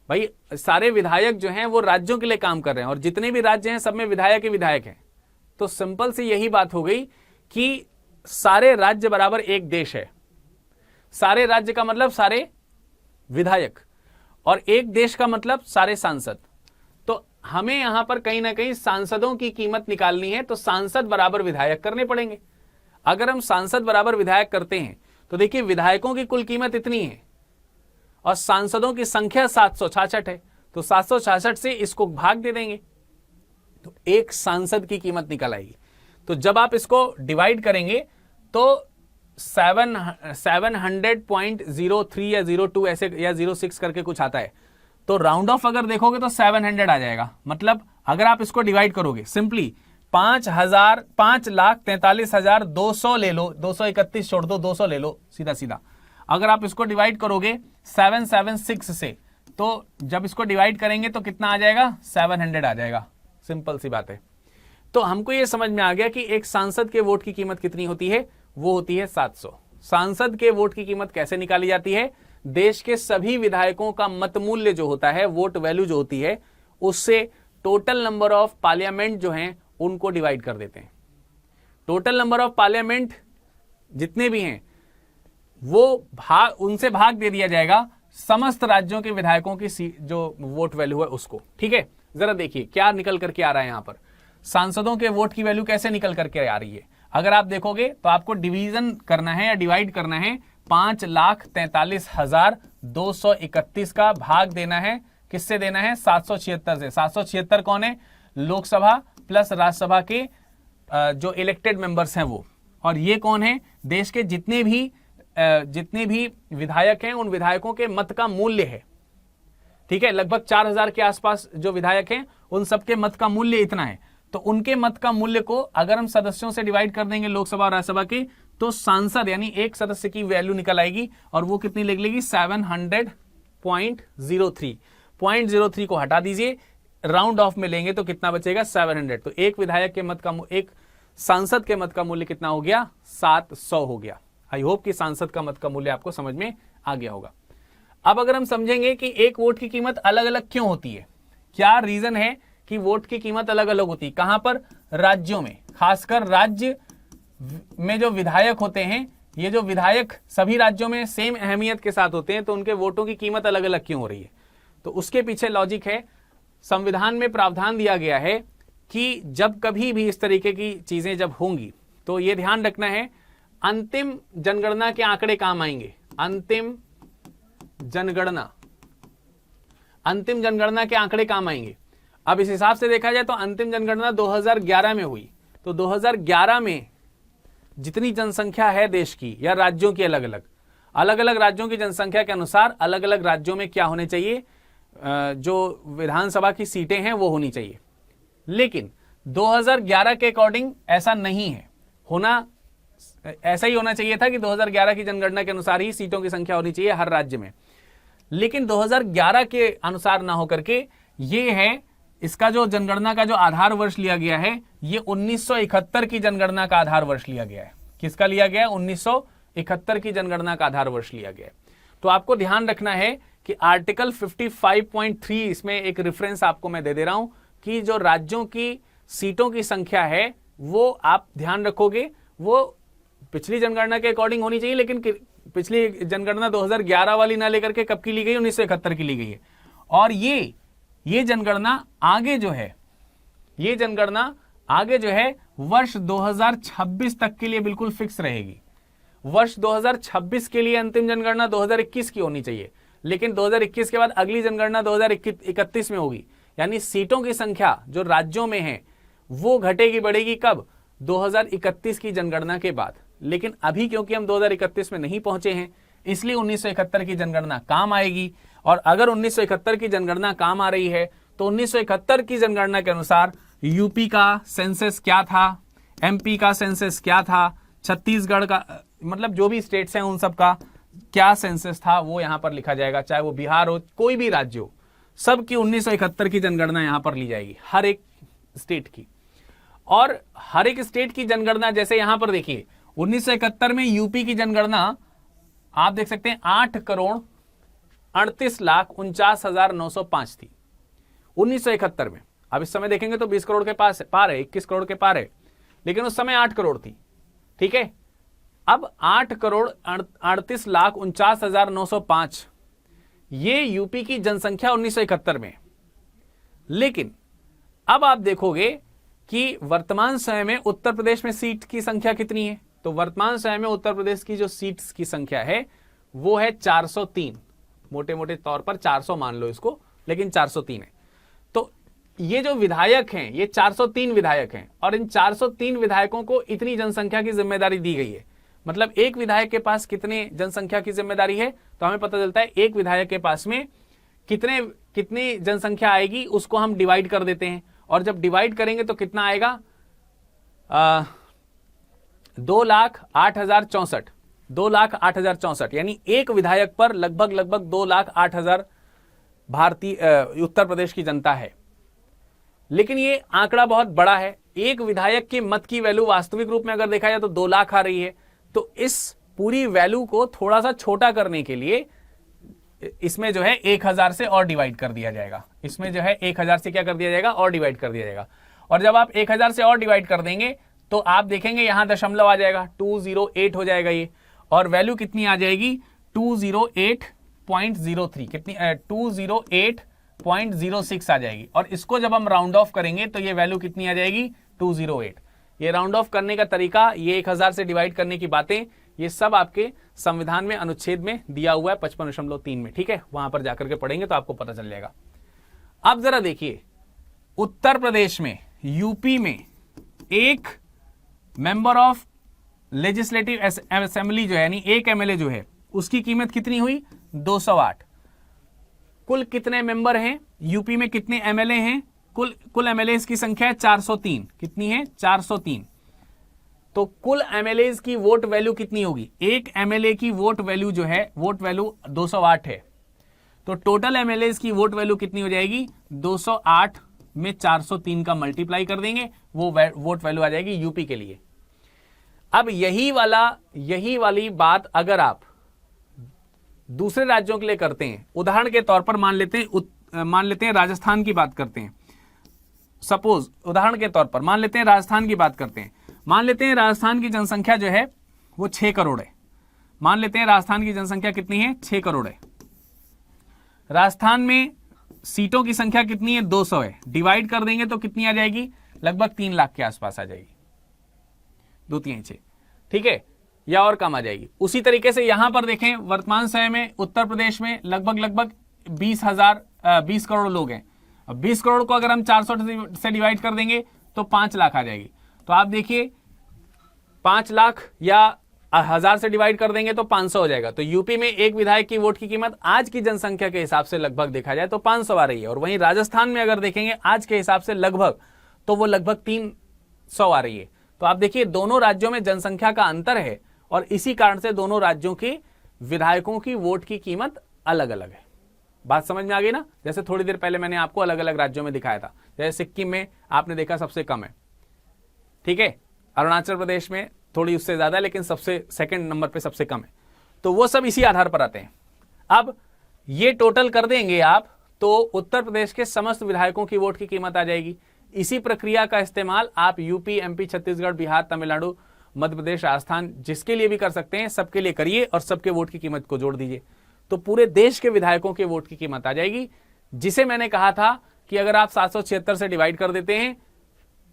भाई? सारे विधायक जो हैं वो राज्यों के लिए काम कर रहे हैं, और जितने भी राज्य हैं सब में विधायक ही विधायक हैं। तो सिंपल सी यही बात हो गई कि सारे राज्य बराबर एक देश है। सारे राज्य का मतलब सारे विधायक, और एक देश का मतलब सारे सांसद। तो हमें यहां पर कहीं ना कहीं सांसदों की कीमत निकालनी है, तो सांसद बराबर विधायक करने पड़ेंगे। अगर हम सांसद बराबर विधायक करते हैं तो देखिए विधायकों की कुल कीमत इतनी है और सांसदों की संख्या 766 है, तो 766 से इसको भाग दे देंगे तो एक सांसद की कीमत निकल आएगी। तो जब आप इसको डिवाइड करेंगे तो 700.03 या 02 ऐसे या 06 करके कुछ आता है, तो राउंड ऑफ अगर देखोगे तो 700 आ जाएगा। मतलब अगर आप इसको डिवाइड करोगे सिंपली 5,43,200 ले लो, 231 छोड़ दो, 200 ले लो सीधा सीधा। अगर आप इसको डिवाइड करोगे 776 से, तो जब इसको डिवाइड करेंगे तो कितना आ जाएगा? 700 आ जाएगा। सिंपल सी बात है। तो हमको यह समझ में आ गया कि एक सांसद के वोट की कीमत कितनी होती है, वो होती है 700। सांसद के वोट की कीमत कैसे निकाली जाती है? देश के सभी विधायकों का मत मूल्य जो होता है, वोट वैल्यू जो होती है, उससे टोटल नंबर ऑफ पार्लियामेंट जो हैं उनको डिवाइड कर देते हैं। टोटल नंबर ऑफ पार्लियामेंट जितने भी हैं वो उनसे भाग दे दिया जाएगा समस्त राज्यों के विधायकों की जो वोट वैल्यू है उसको। ठीक है, जरा देखिए क्या निकल करके आ रहा है यहां पर। सांसदों के वोट की वैल्यू कैसे निकल करके आ रही है? अगर आप देखोगे तो आपको डिवीजन करना है या डिवाइड करना है, 5,43,231 का भाग देना है। किससे देना है? 776 से। 776 कौन है? लोकसभा प्लस राज्यसभा के जो इलेक्टेड मेंबर्स हैं वो, और ये कौन है? देश के जितने भी विधायक हैं उन विधायकों के मत का मूल्य है। ठीक है, लगभग 4,000 के आसपास जो विधायक हैं उन सबके मत का मूल्य इतना है। तो उनके मत का मूल्य को अगर हम सदस्यों से डिवाइड कर देंगे लोकसभा और राज्यसभा के, तो सांसद यानी एक सदस्य की वैल्यू निकल आएगी, और वो कितनी लिख लेगी? 700.03। 0.03 को हटा दीजिए, राउंड ऑफ में लेंगे तो कितना बचेगा? 700। तो एक विधायक के मत का, एक सांसद के मत का मूल्य कितना हो गया? 700 हो गया। आई होप कि सांसद का मत का मूल्य आपको समझ में आ गया होगा। अब अगर हम समझेंगे कि एक वोट की कीमत अलग अलग क्यों होती है, क्या रीजन है कि वोट की कीमत अलग अलग होती है? कहां पर? राज्यों में। खासकर राज्य में जो विधायक होते हैं, ये जो विधायक सभी राज्यों में सेम अहमियत के साथ होते हैं, तो उनके वोटों की कीमत अलग अलग क्यों हो रही है? तो उसके पीछे लॉजिक है, संविधान में प्रावधान दिया गया है कि जब कभी भी इस तरीके की चीजें जब होंगी तो ये ध्यान रखना है, अंतिम जनगणना के आंकड़े काम आएंगे। अंतिम जनगणना के आंकड़े काम आएंगे। अब इस हिसाब से देखा जाए तो अंतिम जनगणना 2011 में हुई, तो 2011 में जितनी जनसंख्या है देश की या राज्यों की, अलग अलग राज्यों की जनसंख्या के अनुसार अलग अलग राज्यों में क्या होने चाहिए, जो विधानसभा की सीटें हैं वो होनी चाहिए। लेकिन 2011 के अकॉर्डिंग ऐसा नहीं है होना। ऐसा ही होना चाहिए था कि 2011 की जनगणना के अनुसार ही सीटों की संख्या होनी चाहिए हर राज्य में, लेकिन 2011 के अनुसार ना होकर के ये है, इसका जो जनगणना का जो आधार वर्ष लिया गया है, ये 1971 की जनगणना का आधार वर्ष लिया गया है। किसका लिया गया है? 1971 की जनगणना का आधार वर्ष लिया गया है। तो आपको ध्यान रखना है कि आर्टिकल 55.3, इसमें एक रेफरेंस आपको मैं दे दे रहा हूं कि जो राज्यों की सीटों की संख्या है वो आप ध्यान रखोगे, वो पिछली जनगणना के अकॉर्डिंग होनी चाहिए, लेकिन पिछली जनगणना 2011 वाली ना लेकर के कब की ली गई? 1971 की ली गई है। और ये जनगणना आगे जो है, ये जनगणना आगे जो है वर्ष 2026 तक के लिए बिल्कुल फिक्स रहेगी। वर्ष 2026 के लिए अंतिम जनगणना 2021 की होनी चाहिए, लेकिन 2021 के बाद अगली जनगणना 2031 में होगी। यानी सीटों की संख्या जो राज्यों में है वो घटेगी बढ़ेगी कब? 2031 की जनगणना के बाद। लेकिन अभी क्योंकि हम 2031 में नहीं पहुंचे हैं, इसलिए 1971 की जनगणना काम आएगी। और अगर 1971 की जनगणना काम आ रही है तो 1971 की जनगणना के अनुसार यूपी का सेंसस क्या था, एमपी का सेंसस क्या था, छत्तीसगढ़ का, मतलब जो भी स्टेट्स हैं उन सब का, क्या सेंसस था वो यहां पर लिखा जाएगा, चाहे वो बिहार हो, कोई भी राज्य हो, सबकी 1971 की जनगणना यहां पर ली जाएगी, हर एक स्टेट की। और हर एक स्टेट की जनगणना, जैसे यहां पर देखिए 1971 में यूपी की जनगणना आप देख सकते हैं 8,38,49,905 थी 1971 में। अब इस समय देखेंगे तो 20 करोड़ के पार है, 21 करोड़ के पार है, लेकिन उस समय 8 करोड़ थी। ठीक है, अब 8,38,49,905 ये यूपी की जनसंख्या 1971 में। लेकिन अब आप देखोगे कि वर्तमान समय में उत्तर प्रदेश में सीट की संख्या कितनी है, तो वर्तमान समय में उत्तर प्रदेश की जो सीट्स की संख्या है वो है 403, मोटे मोटे तौर पर 400 मान लो इसको, लेकिन 403 है। तो ये जो विधायक हैं ये 403 विधायक हैं, और इन 403 विधायकों को इतनी जनसंख्या की जिम्मेदारी दी गई है। मतलब एक विधायक के पास कितने जनसंख्या की जिम्मेदारी है, तो हमें पता चलता है एक विधायक के पास में कितनी जनसंख्या आएगी, उसको हम डिवाइड कर देते हैं, और जब डिवाइड करेंगे तो कितना आएगा, 2,08,064, 2,08,064, यानी एक विधायक पर लगभग 2,08,000 भारतीय उत्तर प्रदेश की जनता है। लेकिन ये आंकड़ा बहुत बड़ा है। एक विधायक के मत की वैल्यू वास्तविक रूप में अगर देखा जाए तो 2 लाख आ रही है। तो इस पूरी वैल्यू को थोड़ा सा छोटा करने के लिए इसमें जो है 1,000 से और डिवाइड कर दिया जाएगा। इसमें जो है 1,000 से क्या कर दिया जाएगा, और डिवाइड कर दिया जाएगा। और जब आप 1,000 से और डिवाइड कर देंगे तो आप देखेंगे यहां दशमलव आ जाएगा, 208 हो जाएगा ये, और वैल्यू कितनी आ जाएगी, 208.03, कितनी 208.06 आ जाएगी। और इसको जब हम राउंड ऑफ करेंगे तो ये वैल्यू कितनी आ जाएगी, 208। ये राउंड ऑफ करने का तरीका, ये 1,000 से डिवाइड करने की बातें, ये सब आपके संविधान में अनुच्छेद में दिया हुआ है 55.3 में। ठीक है, वहां पर जाकर के पढ़ेंगे तो आपको पता चल जाएगा। अब जरा देखिए उत्तर प्रदेश में, यूपी में एक मेंबर ऑफ लेजिस्लेटिव असेंबली जो है, यानी एक एमएलए जो है, उसकी कीमत कितनी हुई, 208। कुल कितने मेंबर हैं यूपी में, कितने एमएलए हैं, कुल एमएलए की संख्या है 403। कितनी है, 403। तो कुल एमएलए की वोट वैल्यू कितनी होगी, एक एमएलए की वोट वैल्यू जो है, वोट वैल्यू 208 है। तो टोटल एमएलए की वोट वैल्यू कितनी हो जाएगी, 208 में 403 का मल्टीप्लाई कर देंगे, वो वोट वैल्यू आ जाएगी यूपी के लिए। अब यही वाली बात अगर आप दूसरे राज्यों के लिए करते हैं, उदाहरण के तौर पर मान लेते हैं राजस्थान की बात करते हैं। सपोज उदाहरण के तौर पर मान लेते हैं राजस्थान की बात करते हैं। मान लेते हैं राजस्थान की जनसंख्या जो है वो 6 करोड़ है। मान लेते हैं राजस्थान की जनसंख्या कितनी है, 6 करोड़ है। राजस्थान में सीटों की संख्या कितनी है, 200 है। डिवाइड कर देंगे तो कितनी आ जाएगी, लगभग 3 लाख के आसपास आ जाएगी, 2 3 6, ठीक है, या और कम आ जाएगी। उसी तरीके से यहां पर देखें, वर्तमान समय में उत्तर प्रदेश में लगभग 20 करोड़ लोग हैं। अब 20 करोड़ को अगर हम 400 से डिवाइड कर देंगे तो 5 लाख आ जाएगी। तो आप देखिए 5 लाख या 1000 से डिवाइड कर देंगे तो 500 हो जाएगा। तो यूपी में एक विधायक की वोट की कीमत आज की जनसंख्या के हिसाब से लगभग देखा जाए तो 500 आ रही है। और वहीं राजस्थान में अगर देखेंगे आज के हिसाब से लगभग, तो वो लगभग 300 आ रही है। तो आप देखिए दोनों राज्यों में जनसंख्या का अंतर है, और इसी कारण से दोनों राज्यों के विधायकों की वोट की कीमत अलग अलग है। बात समझ में आ गई ना। जैसे थोड़ी देर पहले मैंने आपको अलग अलग राज्यों में दिखाया था, जैसे सिक्किम में आपने देखा सबसे कम है, ठीक है, अरुणाचल प्रदेश में थोड़ी उससे ज्यादा है, लेकिन सबसे सेकंड नंबर पे सबसे कम है। तो वो सब इसी आधार पर आते हैं। अब ये टोटल कर देंगे आप तो उत्तर प्रदेश के समस्त विधायकों की वोट की कीमत आ जाएगी। इसी प्रक्रिया का इस्तेमाल आप यूपी, एमपी, छत्तीसगढ़, बिहार, तमिलनाडु, मध्य प्रदेश, राजस्थान, जिसके लिए भी कर सकते हैं, सबके लिए करिए और सबके वोट की कीमत को जोड़ दीजिए, तो पूरे देश के विधायकों के वोट की कीमत आ जाएगी। जिसे मैंने कहा था कि अगर आप 776 से डिवाइड कर देते हैं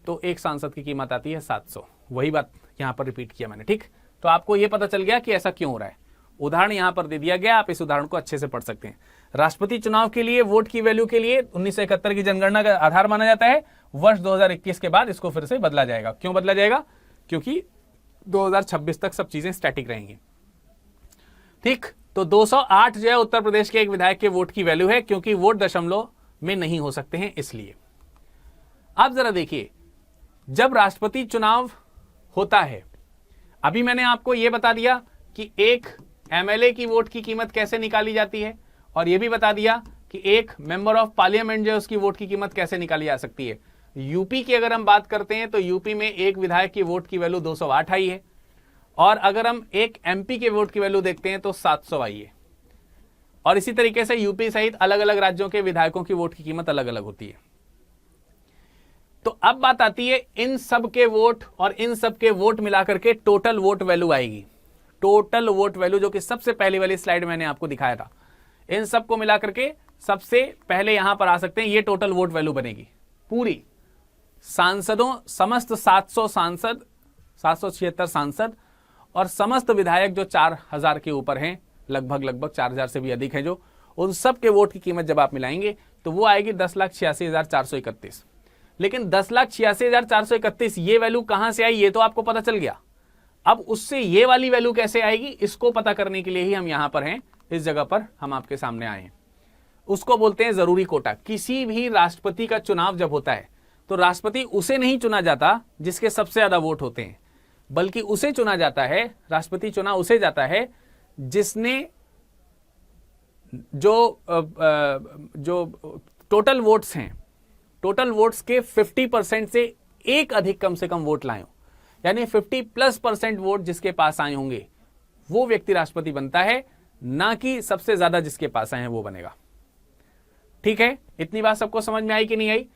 तो एक सांसद की कीमत आती है 700। वही बात यहां पर रिपीट किया मैंने, ठीक। तो आपको यह पता चल गया कि ऐसा क्यों हो रहा है। उदाहरण यहां पर दे दिया गया, आप इस उदाहरण को अच्छे से पढ़ सकते हैं। राष्ट्रपति चुनाव के लिए वोट की वैल्यू के लिए 1971 की जनगणना का आधार माना जाता है। वर्ष 2021 के बाद इसको फिर से बदला जाएगा। क्यों बदला जाएगा, क्योंकि 2026 तक सब चीजें स्टैटिक रहेंगी, ठीक। तो 208 जो है उत्तर प्रदेश के एक विधायक के वोट की वैल्यू है, क्योंकि वोट दशमलव में नहीं हो सकते हैं इसलिए। अब जरा देखिए, जब राष्ट्रपति चुनाव होता है, अभी मैंने आपको यह बता दिया कि एक एमएलए की वोट की कीमत कैसे निकाली जाती है, और यह भी बता दिया कि एक मेंबर ऑफ पार्लियामेंट जो है उसकी वोट की कीमत कैसे निकाली जा सकती है। यूपी की अगर हम बात करते हैं तो यूपी में एक विधायक की वोट की वैल्यू 208 आई है, और अगर हम एक एमपी के वोट की वैल्यू देखते हैं तो 700 आई है। और इसी तरीके से यूपी सहित अलग अलग राज्यों के विधायकों की वोट की कीमत अलग अलग होती है। तो अब बात आती है इन सब के वोट और इन सब के वोट मिलाकर के टोटल वोट वैल्यू आएगी। टोटल वोट वैल्यू जो कि सबसे पहली वाली स्लाइड मैंने आपको दिखाया था, इन सबको मिलाकर के सबसे पहले यहां पर आ सकते हैं, ये टोटल वोट वैल्यू बनेगी पूरी सांसदों, समस्त 700 सांसद, 776 सांसद और समस्त विधायक जो 4000 के ऊपर हैं, लगभग 4000 से भी अधिक हैं, जो उन सब के वोट की कीमत जब आप मिलाएंगे तो वो आएगी 10,86,431। लेकिन 10,86,431 ये वैल्यू कहां से आई ये तो आपको पता चल गया। अब उससे ये वाली वैल्यू कैसे आएगी, इसको पता करने के लिए ही हम यहां पर हैं, इस जगह पर हम आपके सामने आए हैं। उसको बोलते हैं जरूरी कोटा। किसी भी राष्ट्रपति का चुनाव जब होता है तो राष्ट्रपति उसे नहीं चुना जाता जिसके सबसे ज्यादा वोट होते हैं, बल्कि उसे चुना जाता है, राष्ट्रपति चुना उसे जाता है जिसने जो टोटल वोट्स हैं, टोटल वोट्स के 50% से एक अधिक कम से कम वोट लाए हो, यानी 50+% वोट जिसके पास आए होंगे वो व्यक्ति राष्ट्रपति बनता है, ना कि सबसे ज्यादा जिसके पास आए हैं वो बनेगा। ठीक है, इतनी बात सबको समझ में आई कि नहीं आई?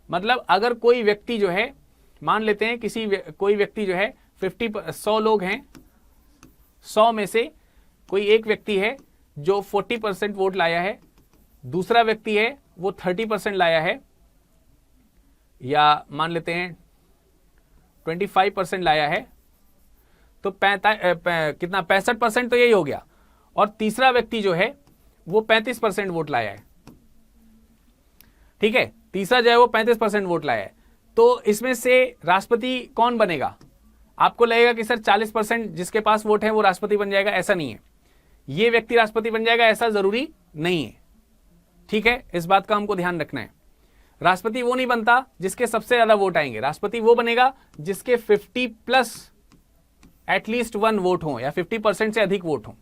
मतलब अगर कोई व्यक्ति जो है, मान लेते हैं कोई व्यक्ति जो है 100 लोग हैं, 100 में से कोई एक व्यक्ति है जो 40% वोट लाया है, दूसरा व्यक्ति है वो 30% लाया है, या मान लेते हैं 25% लाया है, तो 65% तो यही हो गया, और तीसरा व्यक्ति जो है वो 35% वोट लाया है। ठीक है, तीसरा जो है वो 35% वोट लाया है। तो इसमें से राष्ट्रपति कौन बनेगा? आपको लगेगा कि सर 40% जिसके पास वोट है वो राष्ट्रपति बन जाएगा, ऐसा नहीं है। ये व्यक्ति राष्ट्रपति बन जाएगा ऐसा जरूरी नहीं है। ठीक है, इस बात का हमको ध्यान रखना है। राष्ट्रपति वो नहीं बनता जिसके सबसे ज्यादा वोट आएंगे, राष्ट्रपति वो बनेगा जिसके 50+ एटलीस्ट 1 वोट हो, या 50% से अधिक वोट हो।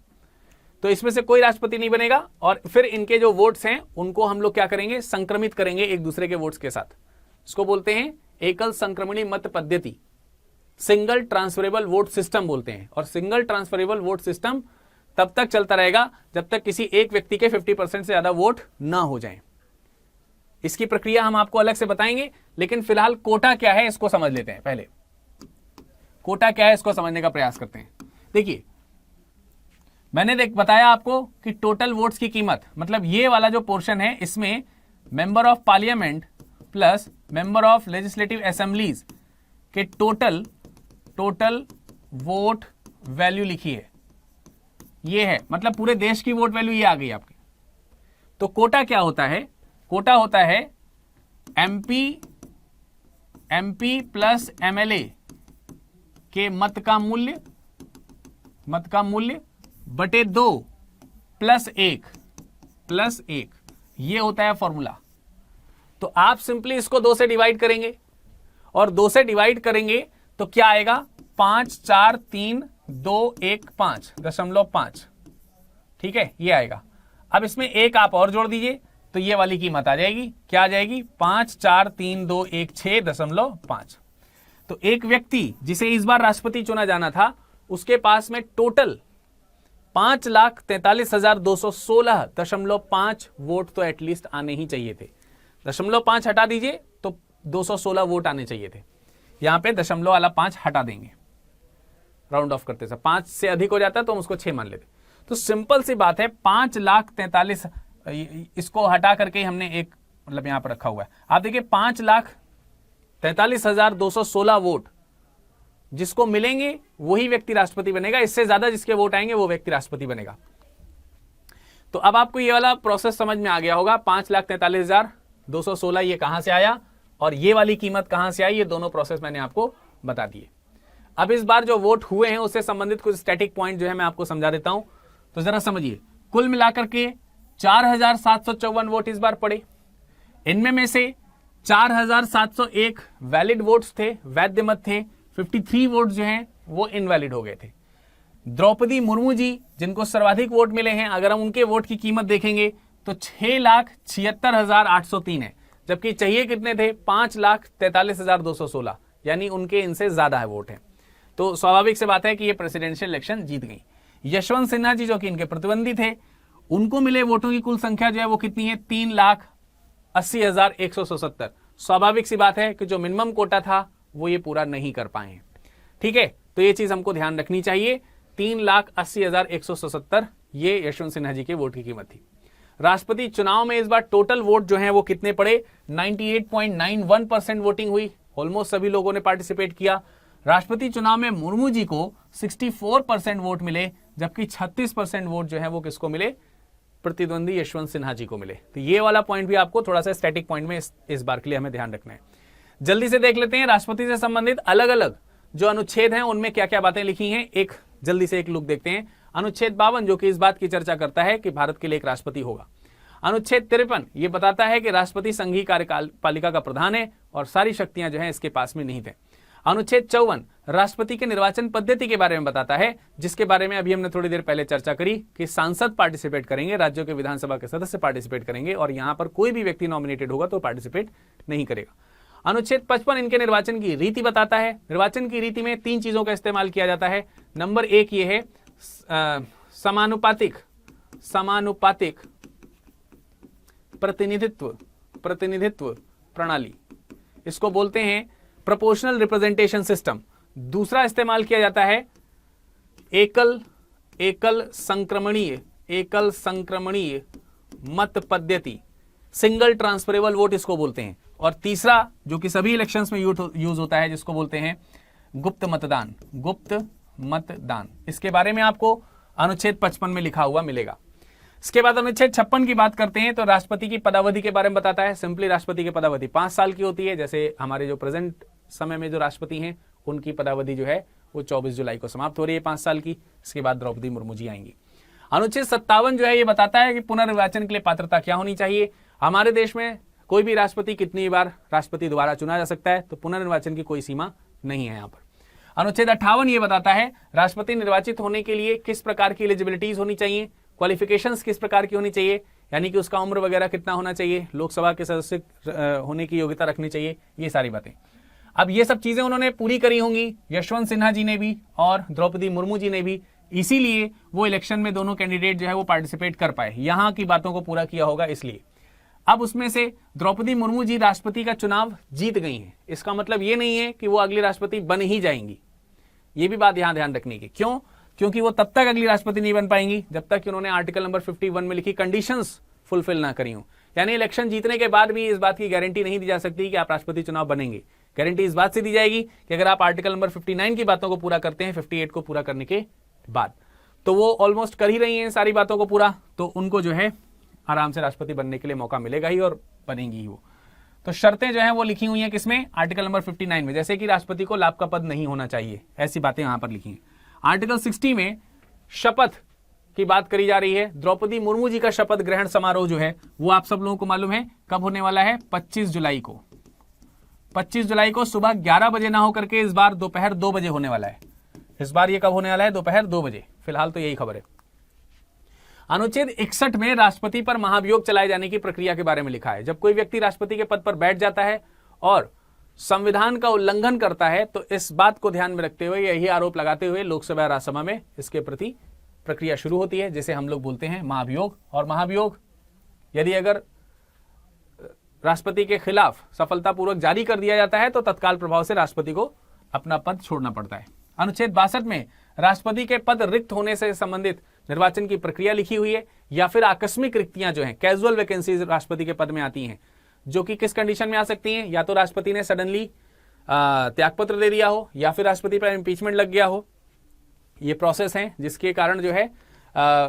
तो इसमें से कोई राष्ट्रपति नहीं बनेगा, और फिर इनके जो वोट्स हैं उनको हम लोग क्या करेंगे, संक्रमित करेंगे एक दूसरे के वोट्स के साथ। इसको बोलते हैं एकल संक्रमणी मत पद्धति, सिंगल ट्रांसफरेबल वोट सिस्टम बोलते हैं। और सिंगल ट्रांसफरेबल वोट सिस्टम तब तक चलता रहेगा जब तक किसी एक व्यक्ति के 50% से ज्यादा वोट ना हो जाए। इसकी प्रक्रिया हम आपको अलग से बताएंगे, लेकिन फिलहाल कोटा क्या है इसको समझ लेते हैं। पहले कोटा क्या है इसको समझने का प्रयास करते हैं। देखिए, मैंने बताया आपको कि टोटल वोट्स की कीमत, मतलब ये वाला जो पोर्शन है इसमें member of parliament plus member of legislative assemblies के टोटल वोट वैल्यू लिखी है, ये है, मतलब पूरे देश की वोट वैल्यू ये आ गई आपकी। तो कोटा क्या होता है? कोटा होता है एमपी प्लस एमएलए के मत का मूल्य बटे 2 + 1 ये होता है फॉर्मूला। तो आप सिंपली इसको 2 से डिवाइड करेंगे, और 2 से डिवाइड करेंगे तो क्या आएगा, 5 4 3 2 1 5.5। ठीक है, ये आएगा। अब इसमें एक आप और जोड़ दीजिए तो ये वाली कीमत आ जाएगी। क्या आ जाएगी? 5 4 3 2 1 6.5। तो एक व्यक्ति जिसे इस बार राष्ट्रपति चुना जाना था, उसके पास में टोटल 5,43,216.5 वोट तो एटलीस्ट आने ही चाहिए थे। 0.5 हटा दीजिए तो 216 वोट आने चाहिए थे। यहां पे 0.5 हटा देंगे, राउंड ऑफ करते, 5 से अधिक हो जाता है तो हम उसको 6 मान लेते। तो सिंपल सी बात है, 5,43,000 इसको हटा करके हमने एक मतलब यहां पर रखा हुआ है। आप देखिए 5,43,216 वोट जिसको मिलेंगे वही व्यक्ति राष्ट्रपति बनेगा। इससे ज्यादा जिसके वोट आएंगे वो व्यक्ति राष्ट्रपति बनेगा। तो अब आपको ये वाला प्रोसेस समझ में आ गया होगा। 5,43,216 ये कहां से आया और ये वाली कीमत कहां से आई, ये दोनों प्रोसेस मैंने आपको बता दिए। अब इस बार जो वोट हुए हैं उससे संबंधित कुछ स्टैटिक पॉइंट जो है मैं आपको समझा देता हूं। तो जरा समझिए, कुल मिलाकर के 4,754 वोट इस बार पड़े। इनमें में से 4,701 वैलिड वोट्स थे, वैध मत थे। 53 वोट जो हैं वो इनवैलिड हो गए थे। द्रौपदी मुर्मू जी जिनको सर्वाधिक वोट मिले हैं, अगर हम उनके वोट की कीमत देखेंगे तो 6,76,803 है, जबकि चाहिए कितने थे? 5,43,216, यानी उनके इनसे ज्यादा है वोट है। तो स्वाभाविक से बात है कि ये प्रेसिडेंशियल इलेक्शन जीत गई। यशवंत सिन्हा जी जो कि इनके प्रतिद्वंदी थे, उनको मिले वोटों की कुल संख्या जो है वो कितनी है? 3,80,177। स्वाभाविक सी बात है कि जो मिनिमम कोटा था वो ये पूरा नहीं कर पाए। ठीक है, तो ये चीज हमको ध्यान रखनी चाहिए। 3,80,177 ये यशवंत सिन्हा जी के वोट की कीमत थी। राष्ट्रपति चुनाव में इस बार टोटल वोट जो है वो कितने पड़े? 98.91% वोटिंग हुई, ऑलमोस्ट सभी लोगों ने पार्टिसिपेट किया। राष्ट्रपति चुनाव में मुर्मू जी को 64% वोट मिले, जबकि 36% वोट जो है वो किसको मिले? प्रतिद्वंदी यशवंत सिन्हा जी को मिले। तो ये वाला पॉइंट भी आपको थोड़ा सा स्टैटिक पॉइंट में इस बार के लिए हमें ध्यान रखना है। जल्दी से देख लेते हैं राष्ट्रपति से संबंधित अलग अलग जो अनुच्छेद हैं उनमें क्या क्या बातें लिखी हैं। एक जल्दी से एक लुक देखते हैं। अनुच्छेद 52 जो कि इस बात की चर्चा करता है कि भारत के लिए एक राष्ट्रपति होगा। अनुच्छेद 53 ये बताता है कि राष्ट्रपति संघीय कार्यपालिका का प्रधान है और सारी शक्तियां जो है इसके पास में निहित है। अनुच्छेद 54 राष्ट्रपति के निर्वाचन पद्धति के बारे में बताता है, जिसके बारे में अभी हमने थोड़ी देर पहले चर्चा करी कि सांसद पार्टिसिपेट करेंगे, राज्यों के विधानसभा के सदस्य पार्टिसिपेट करेंगे और यहां पर कोई भी व्यक्ति नॉमिनेटेड होगा तो पार्टिसिपेट नहीं करेगा। अनुच्छेद 55 इनके निर्वाचन की रीति बताता है। निर्वाचन की रीति में 3 चीजों का इस्तेमाल किया जाता है। नंबर 1 ये है समानुपातिक प्रतिनिधित्व प्रणाली, इसको बोलते हैं प्रोपोर्शनल रिप्रेजेंटेशन सिस्टम। दूसरा इस्तेमाल किया जाता है एकल संक्रमणीय मत पद्धति, सिंगल ट्रांसफरेबल वोट इसको बोलते हैं। और तीसरा जो कि सभी इलेक्शंस में यूज होता है, जिसको बोलते हैं गुप्त मतदान। इसके बारे में आपको अनुच्छेद 55 में लिखा हुआ मिलेगा। इसके बाद अनुच्छेद 56 की बात करते हैं तो राष्ट्रपति की पदावधि के बारे में बताता है। सिंपली राष्ट्रपति की पदावधि 5 साल की होती है। जैसे हमारे जो प्रेजेंट समय में जो राष्ट्रपति हैं उनकी पदावधि जो है वो 24 जुलाई को समाप्त हो रही है 5 साल की। इसके बाद द्रौपदी मुर्मू जी आएंगी। अनुच्छेद 57 जो है ये बताता है कि पुनर्निर्वाचन के लिए पात्रता क्या होनी चाहिए। हमारे देश में कोई भी राष्ट्रपति कितनी बार राष्ट्रपति द्वारा चुना जा सकता है, तो पुनर्निर्वाचन की कोई सीमा नहीं है यहाँ पर। अनुच्छेद 58 ये बताता है राष्ट्रपति निर्वाचित होने के लिए किस प्रकार की एलिजिबिलिटीज होनी चाहिए, क्वालिफिकेशंस किस प्रकार की होनी चाहिए, यानी कि उसका उम्र वगैरह कितना होना चाहिए, लोकसभा के सदस्य होने की योग्यता रखनी चाहिए, ये सारी बातें। अब ये सब चीजें उन्होंने पूरी करी होंगी, यशवंत सिन्हा जी ने भी और द्रौपदी मुर्मू जी ने भी, इसीलिए वो इलेक्शन में दोनों कैंडिडेट जो है वो पार्टिसिपेट कर पाए, यहां की बातों को पूरा किया होगा इसलिए। अब उसमें से द्रौपदी मुर्मू जी राष्ट्रपति का चुनाव जीत गई हैं। इसका मतलब ये नहीं है कि वो अगली राष्ट्रपति बन ही जाएंगी, ये भी बात यहां ध्यान रखने की। क्यों? क्योंकि वो तब तक अगली राष्ट्रपति नहीं बन पाएंगी जब तक कि उन्होंने आर्टिकल नंबर 51 में लिखी कंडीशंस फुलफिल ना करी हो। यानी इलेक्शन जीतने के बाद भी इस बात की गारंटी नहीं दी जा सकती कि आप राष्ट्रपति चुनाव बनेंगे। गारंटी इस बात से दी जाएगी कि अगर आप आर्टिकल नंबर 59 की बातों को पूरा करते हैं 58 को पूरा करने के बाद, तो वो ऑलमोस्ट कर ही रही हैं सारी बातों को पूरा, तो उनको जो है आराम से राष्ट्रपति बनने के लिए मौका मिलेगा ही और बनेंगी ही वो। तो शर्तें जो हैं वो लिखी हुई हैं किसमें? आर्टिकल नंबर 59 में, जैसे कि राष्ट्रपति को लाभ का पद नहीं होना चाहिए, ऐसी बातें यहां पर लिखी हैं। आर्टिकल 60 में शपथ की बात करी जा रही है। द्रौपदी मुर्मू जी का शपथ ग्रहण समारोह जो है वो आप सब लोगों को मालूम है कब होने वाला है? 25 जुलाई को। 25 जुलाई को सुबह 11 बजे ना होकर के इस बार दोपहर 2 बजे होने वाला है। इस बार ये कब होने वाला है? दोपहर 2 बजे। फिलहाल तो यही खबर है। अनुच्छेद 61 में राष्ट्रपति पर महाभियोग चलाए जाने की प्रक्रिया के बारे में लिखा है। जब कोई व्यक्ति राष्ट्रपति के पद पर बैठ जाता है और संविधान का उल्लंघन करता है तो इस बात को ध्यान में रखते हुए, यही आरोप लगाते हुए लोकसभा राज्यसभा में इसके प्रति प्रक्रिया शुरू होती है, जिसे हम लोग बोलते हैं महाभियोग। और महाभियोग यदि अगर राष्ट्रपति के खिलाफ सफलतापूर्वक जारी कर दिया जाता है तो तत्काल प्रभाव से राष्ट्रपति को अपना पद छोड़ना पड़ता है। अनुच्छेद 62 में राष्ट्रपति के पद रिक्त होने से संबंधित निर्वाचन की प्रक्रिया लिखी हुई है, या फिर आकस्मिक रिक्तियां जो हैं, कैजुअल वैकेंसीज राष्ट्रपति के पद में आती हैं, जो कि किस कंडीशन में आ सकती हैं? या तो राष्ट्रपति ने सडनली त्यागपत्र दे दिया हो, या फिर राष्ट्रपति पर इम्पीचमेंट लग गया हो। ये प्रोसेस है जिसके कारण जो है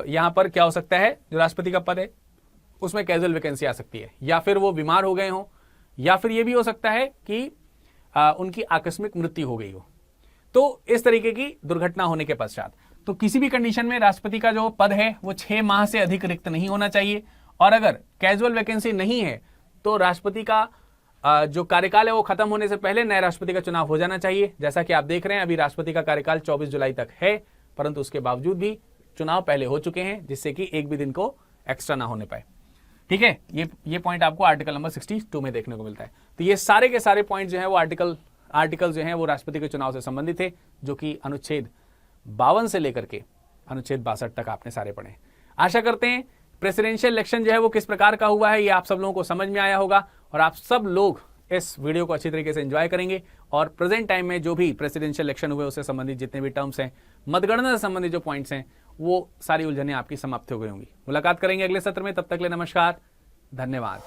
यहां पर क्या हो सकता है, जो राष्ट्रपति का पद है उसमें कैजुअल वैकेंसी आ सकती है, या फिर वो बीमार हो गए हो, या फिर ये भी हो सकता है कि उनकी आकस्मिक मृत्यु हो गई हो। तो इस तरीके की दुर्घटना होने के पश्चात तो किसी भी कंडीशन में राष्ट्रपति का जो पद है वो 6 माह से अधिक रिक्त नहीं होना चाहिए। और अगर कैजुअल वैकेंसी नहीं है तो राष्ट्रपति का जो कार्यकाल है वो खत्म होने से पहले नए राष्ट्रपति का चुनाव हो जाना चाहिए। जैसा कि आप देख रहे हैं अभी राष्ट्रपति का कार्यकाल 24 जुलाई तक है, परंतु उसके बावजूद भी चुनाव पहले हो चुके हैं, जिससे कि एक भी दिन को एक्स्ट्रा ना होने पाए। ठीक है, ये पॉइंट आपको आर्टिकल नंबर 62 में देखने को मिलता है। तो ये सारे के सारे पॉइंट जो है वो आर्टिकल जो है वो राष्ट्रपति के चुनाव से संबंधित थे, जो कि अनुच्छेद 52 से लेकर के अनुच्छेद 62 तक आपने सारे पढ़े। आशा करते हैं प्रेसिडेंशियल इलेक्शन जो है वो किस प्रकार का हुआ है ये आप सब लोगों को समझ में आया होगा और आप सब लोग इस वीडियो को अच्छी तरीके से एंजॉय करेंगे और प्रेजेंट टाइम में जो भी प्रेसिडेंशियल इलेक्शन हुए उससे संबंधित जितने भी टर्म्स हैं, मतगणना से संबंधित जो पॉइंट्स हैं, वो सारी उलझनें आपकी समाप्त हो गई होंगी। मुलाकात करेंगे अगले सत्र में, तब तक के लिए नमस्कार, धन्यवाद।